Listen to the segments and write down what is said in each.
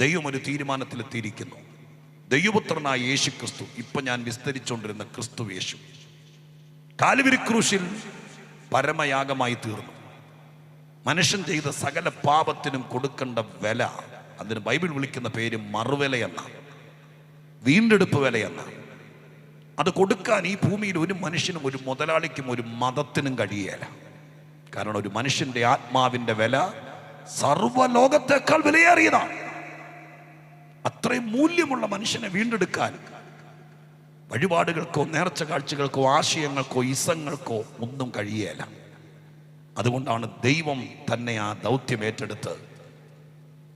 ദൈവം ഒരു തീരുമാനത്തിലെത്തിയിരിക്കുന്നു. ദൈവപുത്രനായ യേശു ക്രിസ്തു, ഇപ്പം ഞാൻ വിസ്തരിച്ചുകൊണ്ടിരുന്ന ക്രിസ്തു യേശു കാൽവരി ക്രൂശിൽ പരമയാഗമായി തീർന്നു. മനുഷ്യൻ ചെയ്ത സകല പാപത്തിനും കൊടുക്കേണ്ട വില, അതിന് ബൈബിൾ വിളിക്കുന്ന പേര് മറുവിലയെന്നാണ്, വീണ്ടെടുപ്പ് വിലയെന്നാണ്. അത് കൊടുക്കാൻ ഈ ഭൂമിയിൽ ഒരു മനുഷ്യനും, ഒരു മുതലാളിക്കും, ഒരു മതത്തിനും കഴിയേല. കാരണം ഒരു മനുഷ്യന്റെ ആത്മാവിന്റെ വില സർവ്വലോകത്തേക്കാൾ വിലയേറിയതാണ്. അത്രയും മൂല്യമുള്ള മനുഷ്യനെ വീണ്ടെടുക്കാൻ വഴിപാടുകൾക്കോ നേർച്ച കാഴ്ചകൾക്കോ ആശയങ്ങൾക്കോ ഇസങ്ങൾക്കോ ഒന്നും കഴിയേല. അതുകൊണ്ടാണ് ദൈവം തന്നെ ആ ദൗത്യം ഏറ്റെടുത്ത്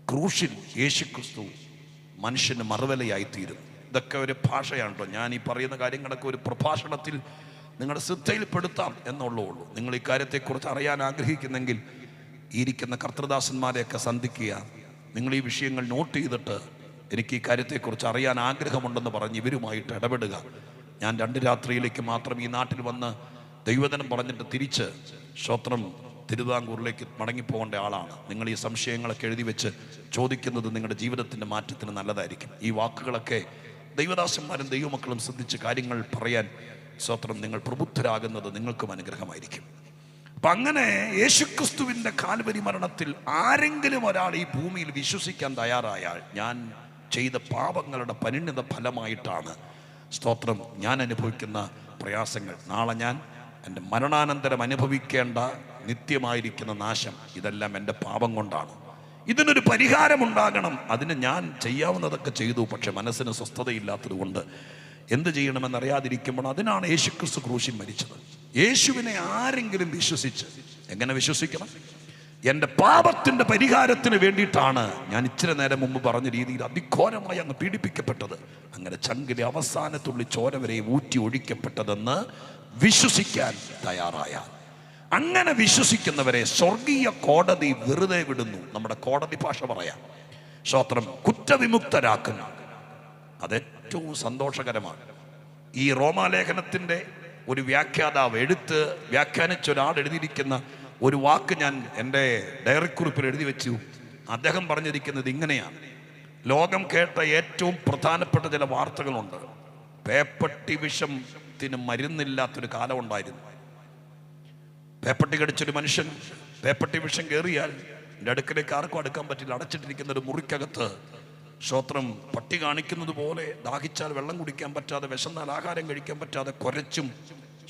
ക്രൂശിൽ യേശുക്രിസ്തു മനുഷ്യന് മറുവിലയായിത്തീരുന്നു. ഇതൊക്കെ ഒരു ഭാഷയാണല്ലോ. ഞാൻ ഈ പറയുന്ന കാര്യങ്ങളൊക്കെ ഒരു പ്രഭാഷണത്തിൽ നിങ്ങളുടെ ശ്രദ്ധയിൽപ്പെടുത്താം എന്നുള്ളൂ. നിങ്ങൾ ഈ കാര്യത്തെക്കുറിച്ച് അറിയാൻ ആഗ്രഹിക്കുന്നെങ്കിൽ ഇരിക്കുന്ന കർത്തൃദാസന്മാരെയൊക്കെ സന്ധിക്കുക. നിങ്ങൾ ഈ വിഷയങ്ങൾ നോട്ട് ചെയ്തിട്ട് എനിക്ക് ഈ കാര്യത്തെക്കുറിച്ച് അറിയാൻ ആഗ്രഹമുണ്ടെന്ന് പറഞ്ഞ് ഇവരുമായിട്ട് ഇടപെടുക. ഞാൻ 2 രാത്രിയിലേക്ക് മാത്രം ഈ നാട്ടിൽ വന്ന് ദൈവവചനം പറഞ്ഞിട്ട് തിരിച്ച് സ്തോത്രം തിരുവിതാംകൂറിലേക്ക് മടങ്ങിപ്പോകേണ്ട ആളാണ്. നിങ്ങൾ ഈ സംശയങ്ങളൊക്കെ എഴുതി വെച്ച് ചോദിക്കുന്നത് നിങ്ങളുടെ ജീവിതത്തിൻ്റെ മാറ്റത്തിന് നല്ലതായിരിക്കും. ഈ വാക്കുകളൊക്കെ ദൈവദാസന്മാരും ദൈവമക്കളും ശ്രദ്ധിച്ച് കാര്യങ്ങൾ പറയാൻ സ്തോത്രം നിങ്ങൾ പ്രബുദ്ധരാകുന്നത് നിങ്ങൾക്കും അനുഗ്രഹമായിരിക്കും. അപ്പം അങ്ങനെ യേശുക്രിസ്തുവിൻ്റെ കാൽവരി മരണത്തിൽ ആരെങ്കിലും ഒരാൾ ഈ ഭൂമിയിൽ വിശ്വസിക്കാൻ തയ്യാറായാൽ, ഞാൻ ചെയ്ത പാപങ്ങളുടെ പരിണിത ഫലമായിട്ടാണ് സ്തോത്രം ഞാൻ അനുഭവിക്കുന്ന പ്രയാസങ്ങൾ, നാളെ ഞാൻ എൻ്റെ മരണാനന്തരം അനുഭവിക്കേണ്ട നിത്യമായിരിക്കുന്ന നാശം, ഇതെല്ലാം എൻ്റെ പാപം കൊണ്ടാണ്. ഇതിനൊരു പരിഹാരമുണ്ടാകണം. അതിന് ഞാൻ ചെയ്യാവുന്നതൊക്കെ ചെയ്തു, പക്ഷെ മനസ്സിന് സ്വസ്ഥതയില്ലാത്തത് കൊണ്ട് എന്ത് ചെയ്യണമെന്നറിയാതിരിക്കുമ്പോൾ അതിനാണ് യേശുക്രിസ്തു ക്രൂശിൽ മരിച്ചത്. യേശുവിനെ ആരെങ്കിലും വിശ്വസിച്ച്, എങ്ങനെ വിശ്വസിക്കണം? എൻ്റെ പാപത്തിൻ്റെ പരിഹാരത്തിന് വേണ്ടിയിട്ടാണ് ഞാൻ ഇച്ചിരി നേരം മുമ്പ് പറഞ്ഞ രീതിയിൽ അതിഘോരമായി അങ്ങ് പീഡിപ്പിക്കപ്പെട്ടത്. അങ്ങനെ ചങ്കിലെ അവസാനത്തുള്ളി ചോര വരെ ഊറ്റി ഒഴിക്കപ്പെട്ടതെന്ന് വിശ്വസിക്കാൻ തയ്യാറായാൽ, അങ്ങനെ വിശ്വസിക്കുന്നവരെ സ്വർഗീയ കോടതി വെറുതെ വിടുന്നു. നമ്മുടെ കോടതി ഭാഷ പറയാം, സ്തോത്രം, കുറ്റവിമുക്തരാക്കുന്നു. അതേറ്റവും സന്തോഷകരമാണ്. ഈ റോമാലേഖനത്തിൻ്റെ ഒരു വ്യാഖ്യാതാവ് വ്യാഖ്യാനിച്ച ഒരാൾ എഴുതിയിരിക്കുന്ന ഒരു വാക്ക് ഞാൻ എൻ്റെ ഡയറിക്കുറിപ്പിൽ എഴുതി വെച്ചു. അദ്ദേഹം പറഞ്ഞിരിക്കുന്നത് ഇങ്ങനെയാണ്: ലോകം കേട്ട ഏറ്റവും പ്രധാനപ്പെട്ട ചില വാർത്തകളുണ്ട്. പേപ്പട്ടി വിഷത്തിന് മരുന്നില്ലാത്തൊരു കാലം ഉണ്ടായിരുന്നു. പേപ്പട്ടി കടിച്ചൊരു മനുഷ്യൻ പേപ്പട്ടി വിഷം കയറിയാൽ എൻ്റെ അടുക്കലേക്ക് ആർക്കും അടുക്കാൻ പറ്റില്ല. അടച്ചിട്ടിരിക്കുന്ന ഒരു മുറിക്കകത്ത് സ്തോത്രം പട്ടി കാണിക്കുന്നത് പോലെ ദാഹിച്ചാൽ വെള്ളം കുടിക്കാൻ പറ്റാതെ, വിശന്നാൽ ആഹാരം കഴിക്കാൻ പറ്റാതെ കുരച്ചും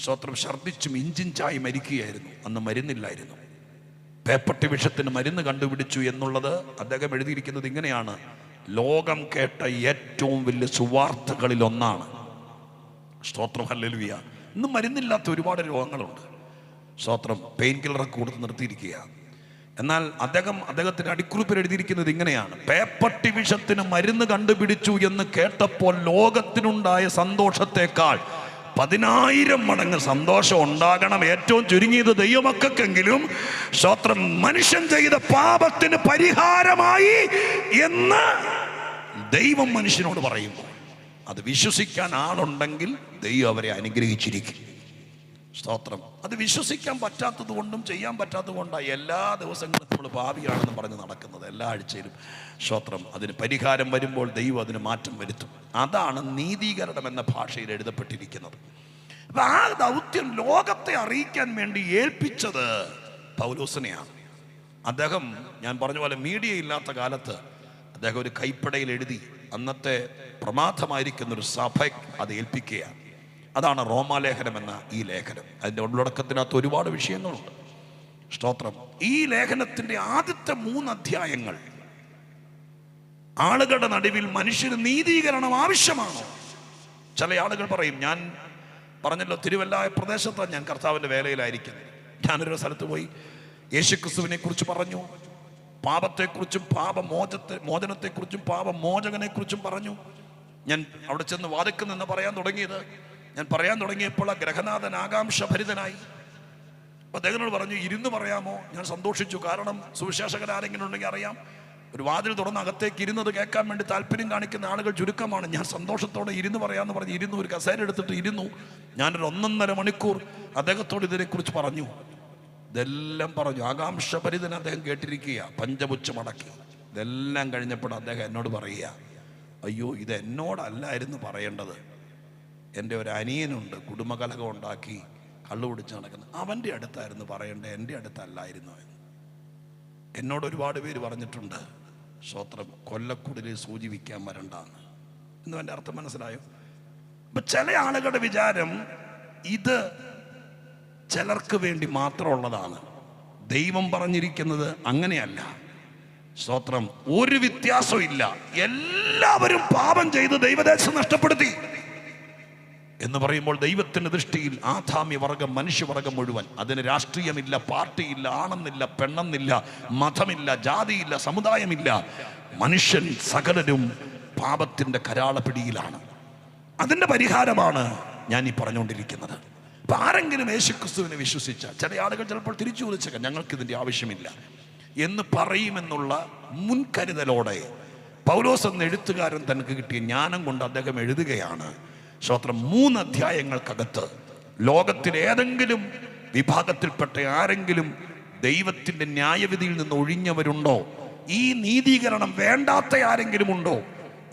സ്തോത്രം ഛർദ്ദിച്ചും ഇഞ്ചിഞ്ചായി മരിക്കുകയായിരുന്നു. അന്ന് മരുന്നില്ലായിരുന്നു. പേപ്പട്ടി വിഷത്തിന് മരുന്ന് കണ്ടുപിടിച്ചു എന്നുള്ളത് അദ്ദേഹം എഴുതിയിരിക്കുന്നത് ഇങ്ങനെയാണ്: ലോകം കേട്ട ഏറ്റവും വലിയ സുവാർത്തകളിൽ ഒന്നാണ്. സ്തോത്രം, ഹല്ലേലൂയ. ഇന്ന് മരുന്നില്ലാത്ത ഒരുപാട് രോഗങ്ങളുണ്ട്. സ്തോത്രം, പെയിൻ കില്ലറൊക്കെ കൊടുത്ത് നിർത്തിയിരിക്കുക. എന്നാൽ അദ്ദേഹത്തിന്റെ അടിക്കുറിപ്പിൽ എഴുതിയിരിക്കുന്നത് ഇങ്ങനെയാണ്: പേപ്പട്ടി വിഷത്തിന് മരുന്ന് കണ്ടുപിടിച്ചു എന്ന് കേട്ടപ്പോൾ ലോകത്തിനുണ്ടായ സന്തോഷത്തെക്കാൾ 10,000 മടങ്ങ് സന്തോഷം ഉണ്ടാകണം. ഏറ്റവും ചുരുങ്ങിയത് ദൈവമക്കെങ്കിലും സ്തോത്രം മനുഷ്യൻ ചെയ്ത പാപത്തിന് പരിഹാരമായി എന്ന് ദൈവം മനുഷ്യനോട് പറയുമ്പോൾ അത് വിശ്വസിക്കാൻ ആളുണ്ടെങ്കിൽ ദൈവം അവരെ അനുഗ്രഹിച്ചിരിക്കും. സ്തോത്രം. അത് വിശ്വസിക്കാൻ പറ്റാത്തത് കൊണ്ടും ചെയ്യാൻ പറ്റാത്തത് കൊണ്ടാണ് എല്ലാ ദിവസങ്ങളും നമ്മൾ ഭാവിയാണെന്ന് പറഞ്ഞ് നടക്കുന്നത്. എല്ലാ ആഴ്ചയിലും സ്തോത്രം. അതിന് പരിഹാരം വരുമ്പോൾ ദൈവം അതിന് മാറ്റം വരുത്തും. അതാണ് നീതീകരണം എന്ന ഭാഷയിൽ എഴുതപ്പെട്ടിരിക്കുന്നത്. അപ്പം ആ ദൗത്യം ലോകത്തെ അറിയിക്കാൻ വേണ്ടി ഏൽപ്പിച്ചത് പൗലോസിനെയാണ്. അദ്ദേഹം, ഞാൻ പറഞ്ഞ പോലെ മീഡിയ ഇല്ലാത്ത കാലത്ത് അദ്ദേഹം ഒരു കൈപ്പടയിൽ എഴുതി അന്നത്തെ പ്രമാദമായിരിക്കുന്നൊരു സഭ അത് ഏൽപ്പിക്കുകയാണ്. അതാണ് റോമാലേഖനം എന്ന ഈ ലേഖനം. അതിൻ്റെ ഉള്ളടക്കത്തിനകത്ത് ഒരുപാട് വിഷയങ്ങളുണ്ട്. സ്തോത്രം. ഈ ലേഖനത്തിൻ്റെ ആദ്യത്തെ 3 അധ്യായങ്ങൾ ആളുകളുടെ നടുവിൽ മനുഷ്യന് നീതീകരണം ആവശ്യമാണോ? ചില ആളുകൾ പറയും, ഞാൻ പറഞ്ഞല്ലോ തിരുവല്ല പ്രദേശത്താണ് ഞാൻ കർത്താവിൻ്റെ വേലയിലായിരിക്കുന്നത്. ഞാനൊരു സ്ഥലത്ത് പോയി യേശുക്രിസ്തുവിനെ കുറിച്ച് പറഞ്ഞു, പാപത്തെക്കുറിച്ചും പാപമോചനത്തെക്കുറിച്ചും പാപമോചകനെക്കുറിച്ചും പറഞ്ഞു. ഞാൻ അവിടെ ചെന്ന് വാദിക്കുന്നെന്ന് പറയാൻ തുടങ്ങിയത്. ഞാൻ പറയാൻ തുടങ്ങിയപ്പോൾ ആ ഗ്രഹനാഥൻ ആകാംക്ഷഭരിതനായി. അപ്പോൾ അദ്ദേഹത്തിനോട് പറഞ്ഞു, ഇരുന്ന് പറയാമോ? ഞാൻ സന്തോഷിച്ചു. കാരണം സുവിശേഷകർ ആരെങ്കിലും ഉണ്ടെങ്കിൽ അറിയാം, ഒരു വാതിൽ തുറന്ന് അകത്തേക്ക് ഇരുന്നത് കേൾക്കാൻ വേണ്ടി താല്പര്യം കാണിക്കുന്ന ആളുകൾ ചുരുക്കമാണ്. ഞാൻ സന്തോഷത്തോടെ ഇരുന്ന് പറയാമെന്ന് പറഞ്ഞ് ഇരുന്നു. ഒരു കസേര എടുത്തിട്ട് ഇരുന്നു. ഞാനൊരു 1.5 മണിക്കൂർ അദ്ദേഹത്തോട് ഇതിനെക്കുറിച്ച് പറഞ്ഞു. ഇതെല്ലാം പറഞ്ഞു. ആകാംക്ഷഭരിതൻ അദ്ദേഹം കേട്ടിരിക്കുക. പഞ്ചപുച്ഛമടക്കി ഇതെല്ലാം കഴിഞ്ഞപ്പോൾ അദ്ദേഹം എന്നോട് പറയുക, അയ്യോ ഇത് എന്നോടല്ലായിരുന്നു പറയേണ്ടത്, എൻ്റെ ഒരു അനിയനുണ്ട് കുടുംബകലഹം ഉണ്ടാക്കി കള്ളു കുടിച്ച് നടക്കുന്നത്, അവൻ്റെ അടുത്തായിരുന്നു പറയേണ്ടത്, എൻ്റെ അടുത്തല്ലായിരുന്നു എന്ന്. എന്നോട് ഒരുപാട് പേര് പറഞ്ഞിട്ടുണ്ട്, സ്തോത്രം, കൊല്ലക്കുടലിൽ സൂചി വിൽക്കാൻ വരണ്ടാന്ന്. എന്നും എൻ്റെ അർത്ഥം മനസ്സിലായോ? അപ്പൊ ചില ആളുകളുടെ വിചാരം ഇത് ചിലർക്ക് വേണ്ടി മാത്രമുള്ളതാണ്. ദൈവം പറഞ്ഞിരിക്കുന്നത് അങ്ങനെയല്ല. സ്തോത്രം, ഒരു വ്യത്യാസവും ഇല്ല. എല്ലാവരും പാപം ചെയ്ത് ദൈവദേശം നഷ്ടപ്പെടുത്തി എന്ന് പറയുമ്പോൾ ദൈവത്തിന്റെ ദൃഷ്ടിയിൽ ആദാമ്യവർഗം, മനുഷ്യവർഗം മുഴുവൻ, അതിന് രാഷ്ട്രീയമില്ല, പാർട്ടിയില്ല, ആണെന്നില്ല, പെണ്ണെന്നില്ല, മതമില്ല, ജാതിയില്ല, സമുദായമില്ല, മനുഷ്യൻ സകലരും പാപത്തിന്റെ കരാള പിടിയിലാണ്. അതിന്റെ പരിഹാരമാണ് ഞാൻ ഈ പറഞ്ഞുകൊണ്ടിരിക്കുന്നത്. അപ്പൊ ആരെങ്കിലും യേശുക്രിസ്തുവിനെ വിശ്വസിച്ച, ചില ആളുകൾ ചിലപ്പോൾ തിരിച്ചു ചോദിച്ചേക്കാം, ഞങ്ങൾക്ക് ഇതിന്റെ ആവശ്യമില്ല എന്ന് പറയുമെന്നുള്ള മുൻകരുതലോടെ പൗലോസ് എന്ന എഴുത്തുകാരൻ തനിക്ക് കിട്ടിയ ജ്ഞാനം കൊണ്ട് അദ്ദേഹം എഴുതുകയാണ്. സ്തോത്രം, 3 അധ്യായങ്ങൾക്കകത്ത് ലോകത്തിൽ ഏതെങ്കിലും വിഭാഗത്തിൽപ്പെട്ട ആരെങ്കിലും ദൈവത്തിന്റെ ന്യായവിധിയിൽ നിന്ന് ഒഴിഞ്ഞവരുണ്ടോ, ഈ നീതീകരണം വേണ്ടാത്ത ആരെങ്കിലും ഉണ്ടോ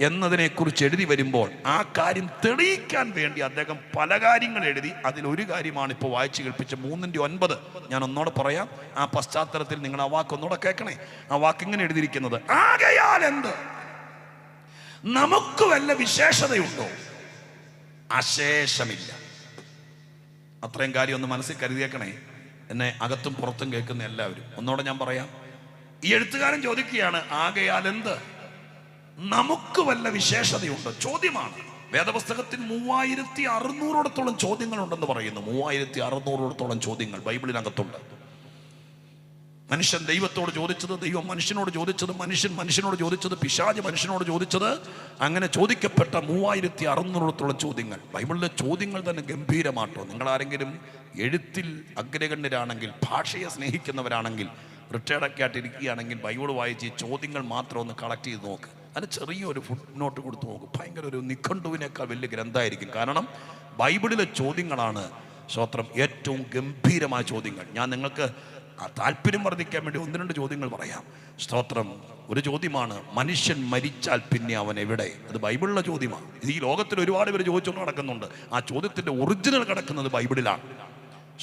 എന്നതിനെക്കുറിച്ച് എഴുതി വരുമ്പോൾ ആ കാര്യം തെളിയിക്കാൻ വേണ്ടി അദ്ദേഹം പല കാര്യങ്ങൾ എഴുതി. അതിലൊരു കാര്യമാണ് ഇപ്പോൾ വായിച്ചു കേൾപ്പിച്ച 3:9. ഞാൻ ഒന്നോടെ പറയാം, ആ പശ്ചാത്തലത്തിൽ നിങ്ങൾ ആ വാക്ക് ഒന്നോടെ കേൾക്കണേ. ആ വാക്ക് ഇങ്ങനെ എഴുതിയിരിക്കുന്നത്, ആകയാൽ എന്ത് നമുക്ക് വല്ല വിശേഷതയുണ്ടോ? അശേഷമില്ല. അത്രയും കാര്യം ഒന്ന് മനസ്സിൽ കരുതിയേക്കണേ, എന്നെ അകത്തും പുറത്തും കേൾക്കുന്ന എല്ലാവരും. ഒന്നോടെ ഞാൻ പറയാം, ഈ എഴുത്തുകാരൻ ചോദിക്കുകയാണ്, ആകയാൽ എന്ത് നമുക്ക് വല്ല വിശേഷതയുണ്ടോ? ചോദ്യമാണ്. വേദപുസ്തകത്തിൽ 3600ഓടത്തോളം ചോദ്യങ്ങളുണ്ടെന്ന് പറയുന്നു. 3600ഓടത്തോളം ചോദ്യങ്ങൾ ബൈബിളിനകത്തുണ്ട്. മനുഷ്യൻ ദൈവത്തോട് ചോദിച്ചത്, ദൈവം മനുഷ്യനോട് ചോദിച്ചത്, മനുഷ്യൻ മനുഷ്യനോട് ചോദിച്ചത്, പിശാച് മനുഷ്യനോട് ചോദിച്ചത്, അങ്ങനെ ചോദിക്കപ്പെട്ട 3600ഓടത്തോളം ചോദ്യങ്ങൾ. ബൈബിളിലെ ചോദ്യങ്ങൾ തന്നെ ഗംഭീരമാട്ടോ. നിങ്ങളാരെങ്കിലും എഴുത്തിൽ അഗ്രഗണ്യരാണെങ്കിൽ, ഭാഷയെ സ്നേഹിക്കുന്നവരാണെങ്കിൽ, റിട്ടയർഡൊക്കെ ആയിട്ടിരിക്കുകയാണെങ്കിൽ ബൈബിൾ വായിച്ച് ഈ ചോദ്യങ്ങൾ മാത്രം ഒന്ന് കളക്ട് ചെയ്ത് നോക്ക്. അതിന് ചെറിയൊരു ഫുട് നോട്ട് കൊടുത്ത് നോക്കും. ഭയങ്കര ഒരു നിഘണ്ടുവിനേക്കാൾ വലിയ ഗ്രന്ഥമായിരിക്കും. കാരണം ബൈബിളിലെ ചോദ്യങ്ങളാണ്, സ്തോത്രം, ഏറ്റവും ഗംഭീരമായ ചോദ്യങ്ങൾ. ഞാൻ നിങ്ങൾക്ക് താല്പര്യം വർദ്ധിക്കാൻ വേണ്ടി 1-2 ചോദ്യങ്ങൾ പറയാം. സ്തോത്രം, ഒരു ചോദ്യമാണ്, മനുഷ്യൻ മരിച്ചാൽ പിന്നെ അവൻ എവിടെ? അത് ബൈബിളിലെ ചോദ്യമാണ്. ഇത് ഈ ലോകത്തിൽ ഒരുപാട് പേര് ചോദിച്ചുകൊണ്ട് നടക്കുന്നുണ്ട്. ആ ചോദ്യത്തിന്റെ ഒറിജിനൽ കിടക്കുന്നത് ബൈബിളിലാണ്.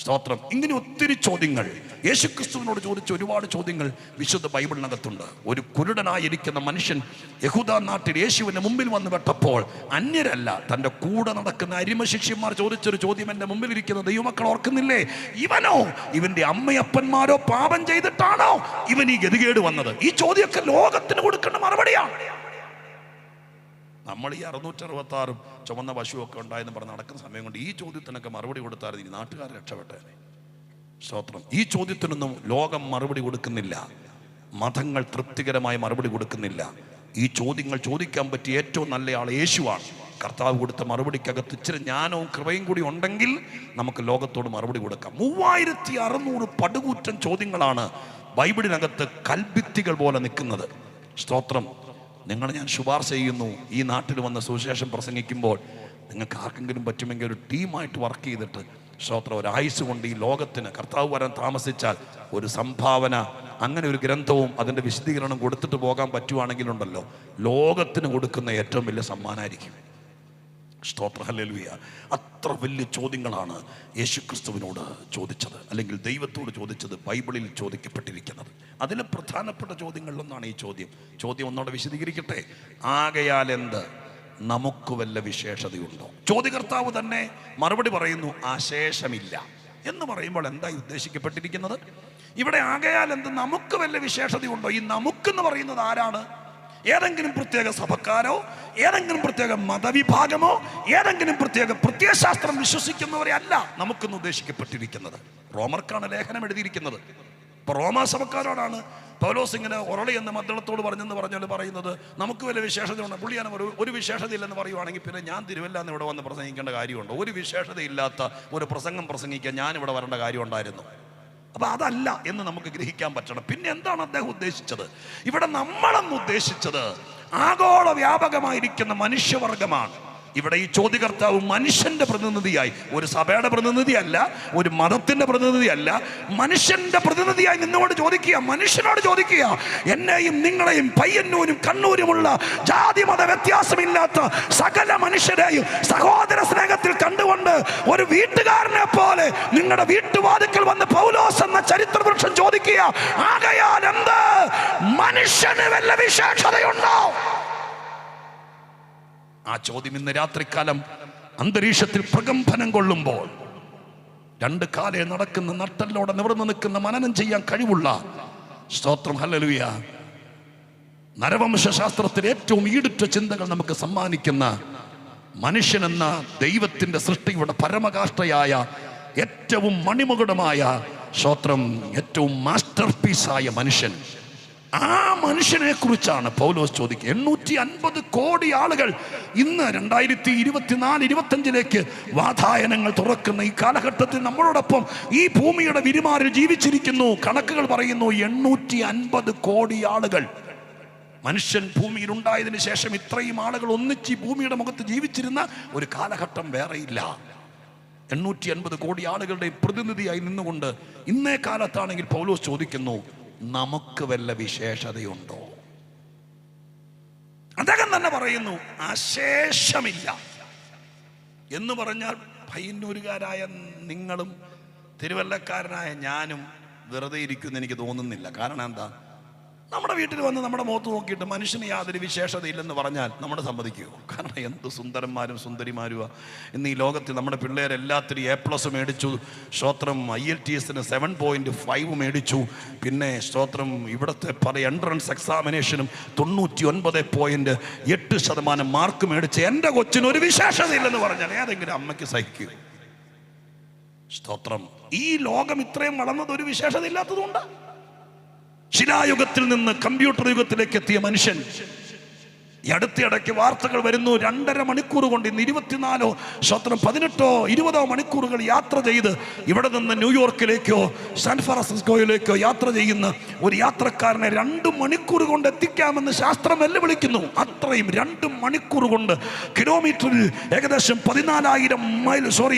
സ്തോത്രം, ഇങ്ങനെ ഒത്തിരി ചോദ്യങ്ങൾ യേശുക്രിസ്തുവിനോട് ചോദിച്ച ഒരുപാട് ചോദ്യങ്ങൾ വിശുദ്ധ ബൈബിളിനകത്തുണ്ട്. ഒരു കുരുടനായിരിക്കുന്ന മനുഷ്യൻ യഹൂദ നാട്ടിൽ യേശുവിന്റെ മുമ്പിൽ വന്ന് പെട്ടപ്പോൾ അന്യരല്ല, തൻ്റെ കൂടെ നടക്കുന്ന അരിമ ശിഷ്യന്മാർ ചോദിച്ചൊരു ചോദ്യം എൻ്റെ മുമ്പിൽ ഇരിക്കുന്ന ദൈവമക്കൾ ഓർക്കുന്നില്ലേ? ഇവനോ ഇവന്റെ അമ്മയപ്പന്മാരോ പാപം ചെയ്തിട്ടാണോ ഇവൻ ഈ ഗതികേട് വന്നത്? ഈ ചോദ്യമൊക്കെ ലോകത്തിന് കൊടുക്കേണ്ട മറുപടിയാണ്. നമ്മൾ ഈ 666 ചുമന്ന പശുവൊക്കെ ഉണ്ടായെന്ന് പറഞ്ഞ് നടക്കുന്ന സമയം കൊണ്ട് ഈ ചോദ്യത്തിനൊക്കെ മറുപടി കൊടുത്താൽ ഈ നാട്ടുകാർ രക്ഷപ്പെട്ടേനെ. സ്തോത്രം, ഈ ചോദ്യത്തിനൊന്നും ലോകം മറുപടി കൊടുക്കുന്നില്ല. മതങ്ങൾ തൃപ്തികരമായ മറുപടി കൊടുക്കുന്നില്ല. ഈ ചോദ്യങ്ങൾ ചോദിക്കാൻ പറ്റിയ ഏറ്റവും നല്ല ആൾ യേശുവാണ്. കർത്താവ് കൊടുത്ത മറുപടിക്കകത്ത് ഇച്ചിരി ജ്ഞാനവും കൃപയും കൂടി ഉണ്ടെങ്കിൽ നമുക്ക് ലോകത്തോട് മറുപടി കൊടുക്കാം. 3600 പടുകൂറ്റൻ ചോദ്യങ്ങളാണ് ബൈബിളിനകത്ത് കൽഭിത്തികൾ പോലെ നിൽക്കുന്നത്. സ്തോത്രം, നിങ്ങളെ ഞാൻ ശുപാർശ ചെയ്യുന്നു, ഈ നാട്ടിൽ വന്ന് സുവിശേഷം പ്രസംഗിക്കുമ്പോൾ നിങ്ങൾക്ക് ആർക്കെങ്കിലും പറ്റുമെങ്കിൽ ഒരു ടീമായിട്ട് വർക്ക് ചെയ്തിട്ട്, സ്തോത്രം, ഒരായുസ് കൊണ്ട് ഈ ലോകത്തിന് കർത്താവ് വരാൻ താമസിച്ചാൽ ഒരു സംഭാവന, അങ്ങനെ ഒരു ഗ്രന്ഥവും അതിൻ്റെ വിശദീകരണം കൊടുത്തിട്ട് പോകാൻ പറ്റുവാണെങ്കിലുണ്ടല്ലോ, ലോകത്തിന് കൊടുക്കുന്ന ഏറ്റവും വലിയ സമ്മാനമായിരിക്കും. സ്തോത്രം, ഹല്ലേലൂയ. അത്ര വലിയ ചോദ്യങ്ങളാണ് യേശുക്രിസ്തുവിനോട് ചോദിച്ചത്, അല്ലെങ്കിൽ ദൈവത്തോട് ചോദിച്ചത്, ബൈബിളിൽ ചോദിക്കപ്പെട്ടിരിക്കുന്നത്. അതിലെ പ്രധാനപ്പെട്ട ചോദ്യങ്ങളിലൊന്നാണ് ഈ ചോദ്യം. ചോദ്യം ഒന്നോടെ വിശദീകരിക്കട്ടെ. ആകയാൽ എന്ത് നമുക്ക് വല്ല വിശേഷതയുണ്ടോ? ചോദ്യകർത്താവ് തന്നെ മറുപടി പറയുന്നു, അശേഷമില്ല. എന്ന് പറയുമ്പോൾ എന്തായി ഉദ്ദേശിക്കപ്പെട്ടിരിക്കുന്നത്? ഇവിടെ ആകയാൽ എന്ത് നമുക്ക് വല്ല വിശേഷതയുണ്ടോ? ഈ നമുക്കെന്ന് പറയുന്നത് ആരാണ്? ഏതെങ്കിലും പ്രത്യേക സഭക്കാരോ, ഏതെങ്കിലും പ്രത്യേക മതവിഭാഗമോ, ഏതെങ്കിലും പ്രത്യേക പ്രത്യയശാസ്ത്രം വിശ്വസിക്കുന്നവരെ അല്ല നമുക്കെന്ന് ഉദ്ദേശിക്കപ്പെട്ടിരിക്കുന്നത്. റോമർക്കാണ് ലേഖനം എഴുതിയിരിക്കുന്നത്. ഇപ്പൊ റോമാ സഭക്കാരോടാണ് പൗലോസ് ഇങ്ങനെ ഒറളി എന്ന മദ്ദളത്തോട് പറഞ്ഞെന്ന് പറഞ്ഞാൽ പറയുന്നത്, നമുക്ക് വല്ല വിശേഷതയുണ്ട്. പുള്ളിയാണ് ഒരു വിശേഷതയില്ലെന്ന് പറയുവാണെങ്കിൽ പിന്നെ ഞാൻ തിരുവല്ല എന്ന് ഇവിടെ വന്ന് പ്രസംഗിക്കേണ്ട കാര്യമുണ്ടോ? ഒരു വിശേഷതയില്ലാത്ത ഒരു പ്രസംഗം പ്രസംഗിക്കാൻ ഞാൻ ഇവിടെ വരേണ്ട കാര്യം ഉണ്ടായിരുന്നു? അപ്പൊ അതല്ല എന്ന് നമുക്ക് ഗ്രഹിക്കാൻ പറ്റണം. പിന്നെ എന്താണ് അദ്ദേഹം ഉദ്ദേശിച്ചത്? ഇവിടെ നമ്മളെന്ന് ഉദ്ദേശിച്ചത് ആഗോള വ്യാപകമായിരിക്കുന്ന മനുഷ്യവർഗമാണ്. ഇവിടെ ഈ ചോദ്യകർത്താവ് മനുഷ്യന്റെ പ്രതിനിധിയായി, ഒരു സഭയുടെ പ്രതിനിധിയല്ല, ഒരു മതത്തിന്റെ പ്രതിനിധിയല്ല, മനുഷ്യന്റെ പ്രതിനിധിയായി നിന്നോട് ചോദിക്കുക, മനുഷ്യനോട് ചോദിക്കുക, എന്നെയും നിങ്ങളെയും പയ്യന്നൂരും കണ്ണൂരുമുള്ള ജാതി മത വ്യത്യാസമില്ലാത്ത സകല മനുഷ്യരെയും സഹോദര സ്നേഹത്തിൽ കണ്ടുകൊണ്ട് ഒരു വീട്ടുകാരനെ പോലെ നിങ്ങളുടെ വീട്ടുവാതിക്കൽ വന്ന് പൗലോസ് എന്ന ചരിത്രവൃക്ഷം ചോദിക്കുക, ആകയാൽ എന്ത് മനുഷ്യന് വല്ല വിശേഷതയുണ്ടോ? ആ ചോദ്യം ഇന്ന് രാത്രികാലം അന്തരീക്ഷത്തിൽ പ്രകമ്പനം കൊള്ളുമ്പോൾ, രണ്ട് കാലേ നടക്കുന്ന നട്ടലോടെ നിവർന്നു നിൽക്കുന്ന മനനം ചെയ്യാൻ കഴിവുള്ള, സ്തോത്രം ഹല്ലേലൂയ, നരവംശാസ്ത്രത്തിൽ ഏറ്റവും ഈടുറ്റ ചിന്തകൾ നമുക്ക് സമ്മാനിക്കുന്ന മനുഷ്യനെന്ന ദൈവത്തിന്റെ സൃഷ്ടിയുടെ പരമകാഷ്ഠയായ ഏറ്റവും മണിമകുടമായ, സ്തോത്രം, ഏറ്റവും മാസ്റ്റർ പീസായ മനുഷ്യൻ, ആ മനുഷ്യനെ കുറിച്ചാണ് പൗലോസ് ചോദിക്കുക. 850 കോടി ആളുകൾ ഇന്ന് 2024-25 വാതായനങ്ങൾ തുറക്കുന്ന ഈ കാലഘട്ടത്തിൽ നമ്മളോടൊപ്പം ഈ ഭൂമിയുടെ വിരിമാറിൽ ജീവിച്ചിരിക്കുന്നു. കണക്കുകൾ പറയുന്നു 850 കോടി ആളുകൾ. മനുഷ്യൻ ഭൂമിയിൽ ഉണ്ടായതിനു ശേഷം ഇത്രയും ആളുകൾ ഒന്നിച്ച് ഭൂമിയുടെ മുഖത്ത് ജീവിച്ചിരുന്ന ഒരു കാലഘട്ടം വേറെയില്ല. 850 കോടി ആളുകളുടെ പ്രതിനിധിയായി നിന്നുകൊണ്ട് ഇന്നേ കാലത്താണെങ്കിൽ പൗലോസ് ചോദിക്കുന്നു, നമുക്ക് വല്ല വിശേഷതയുണ്ടോ? അദ്ദേഹം തന്നെ പറയുന്നു, അശേഷമില്ല എന്ന് പറഞ്ഞാൽ പയ്യന്നൂരുകാരായ നിങ്ങളും തിരുവല്ലക്കാരനായ ഞാനും വെറുതെ ഇരിക്കുമെന്ന് എനിക്ക് തോന്നുന്നില്ല. കാരണം എന്താ? നമ്മുടെ വീട്ടിൽ വന്ന് നമ്മുടെ മുഖത്ത് നോക്കിയിട്ട് മനുഷ്യന് യാതൊരു വിശേഷതയില്ലെന്ന് പറഞ്ഞാൽ നമ്മൾ സമ്മതിക്കുമോ? കാരണം എന്ത് സുന്ദരന്മാരും സുന്ദരിമാരുമാ ഇന്ന് ഈ ലോകത്തിൽ. നമ്മുടെ പിള്ളേരെല്ലാത്തിനും A+ മേടിച്ചു, സ്തോത്രം, IELTS 7.5 മേടിച്ചു. പിന്നെ സ്തോത്രം, ഇവിടുത്തെ പല എൻട്രൻസ് എക്സാമിനേഷനും 99.8% മാർക്ക് മേടിച്ച് എൻ്റെ കൊച്ചിന് ഒരു വിശേഷതയില്ലെന്ന് പറഞ്ഞാൽ ഏതെങ്കിലും അമ്മയ്ക്ക് സഹിക്കും? സ്തോത്രം, ഈ ലോകം ഇത്രയും വളർന്നത് ഒരു വിശേഷത ഇല്ലാത്തതുകൊണ്ട്. ശിലായുഗത്തിൽ നിന്ന് കമ്പ്യൂട്ടർ യുഗത്തിലേക്ക് എത്തിയ മനുഷ്യൻ, ഈ അടുത്തിടയ്ക്ക് വാർത്തകൾ വരുന്നു, 2.5 മണിക്കൂർ കൊണ്ട് ഇന്ന് 24 18 20 മണിക്കൂറുകൾ യാത്ര ചെയ്ത് ഇവിടെ നിന്ന് ന്യൂയോർക്കിലേക്കോ സാൻ ഫ്രാൻസിസ്കോയിലേക്കോ യാത്ര ചെയ്യുന്ന ഒരു യാത്രക്കാരനെ 2 മണിക്കൂർ കൊണ്ട് എത്തിക്കാമെന്ന് ശാസ്ത്രം വെല്ലുവിളിക്കുന്നു. അത്രയും 2 മണിക്കൂർ കൊണ്ട് കിലോമീറ്ററിൽ ഏകദേശം 14,000 മൈൽ,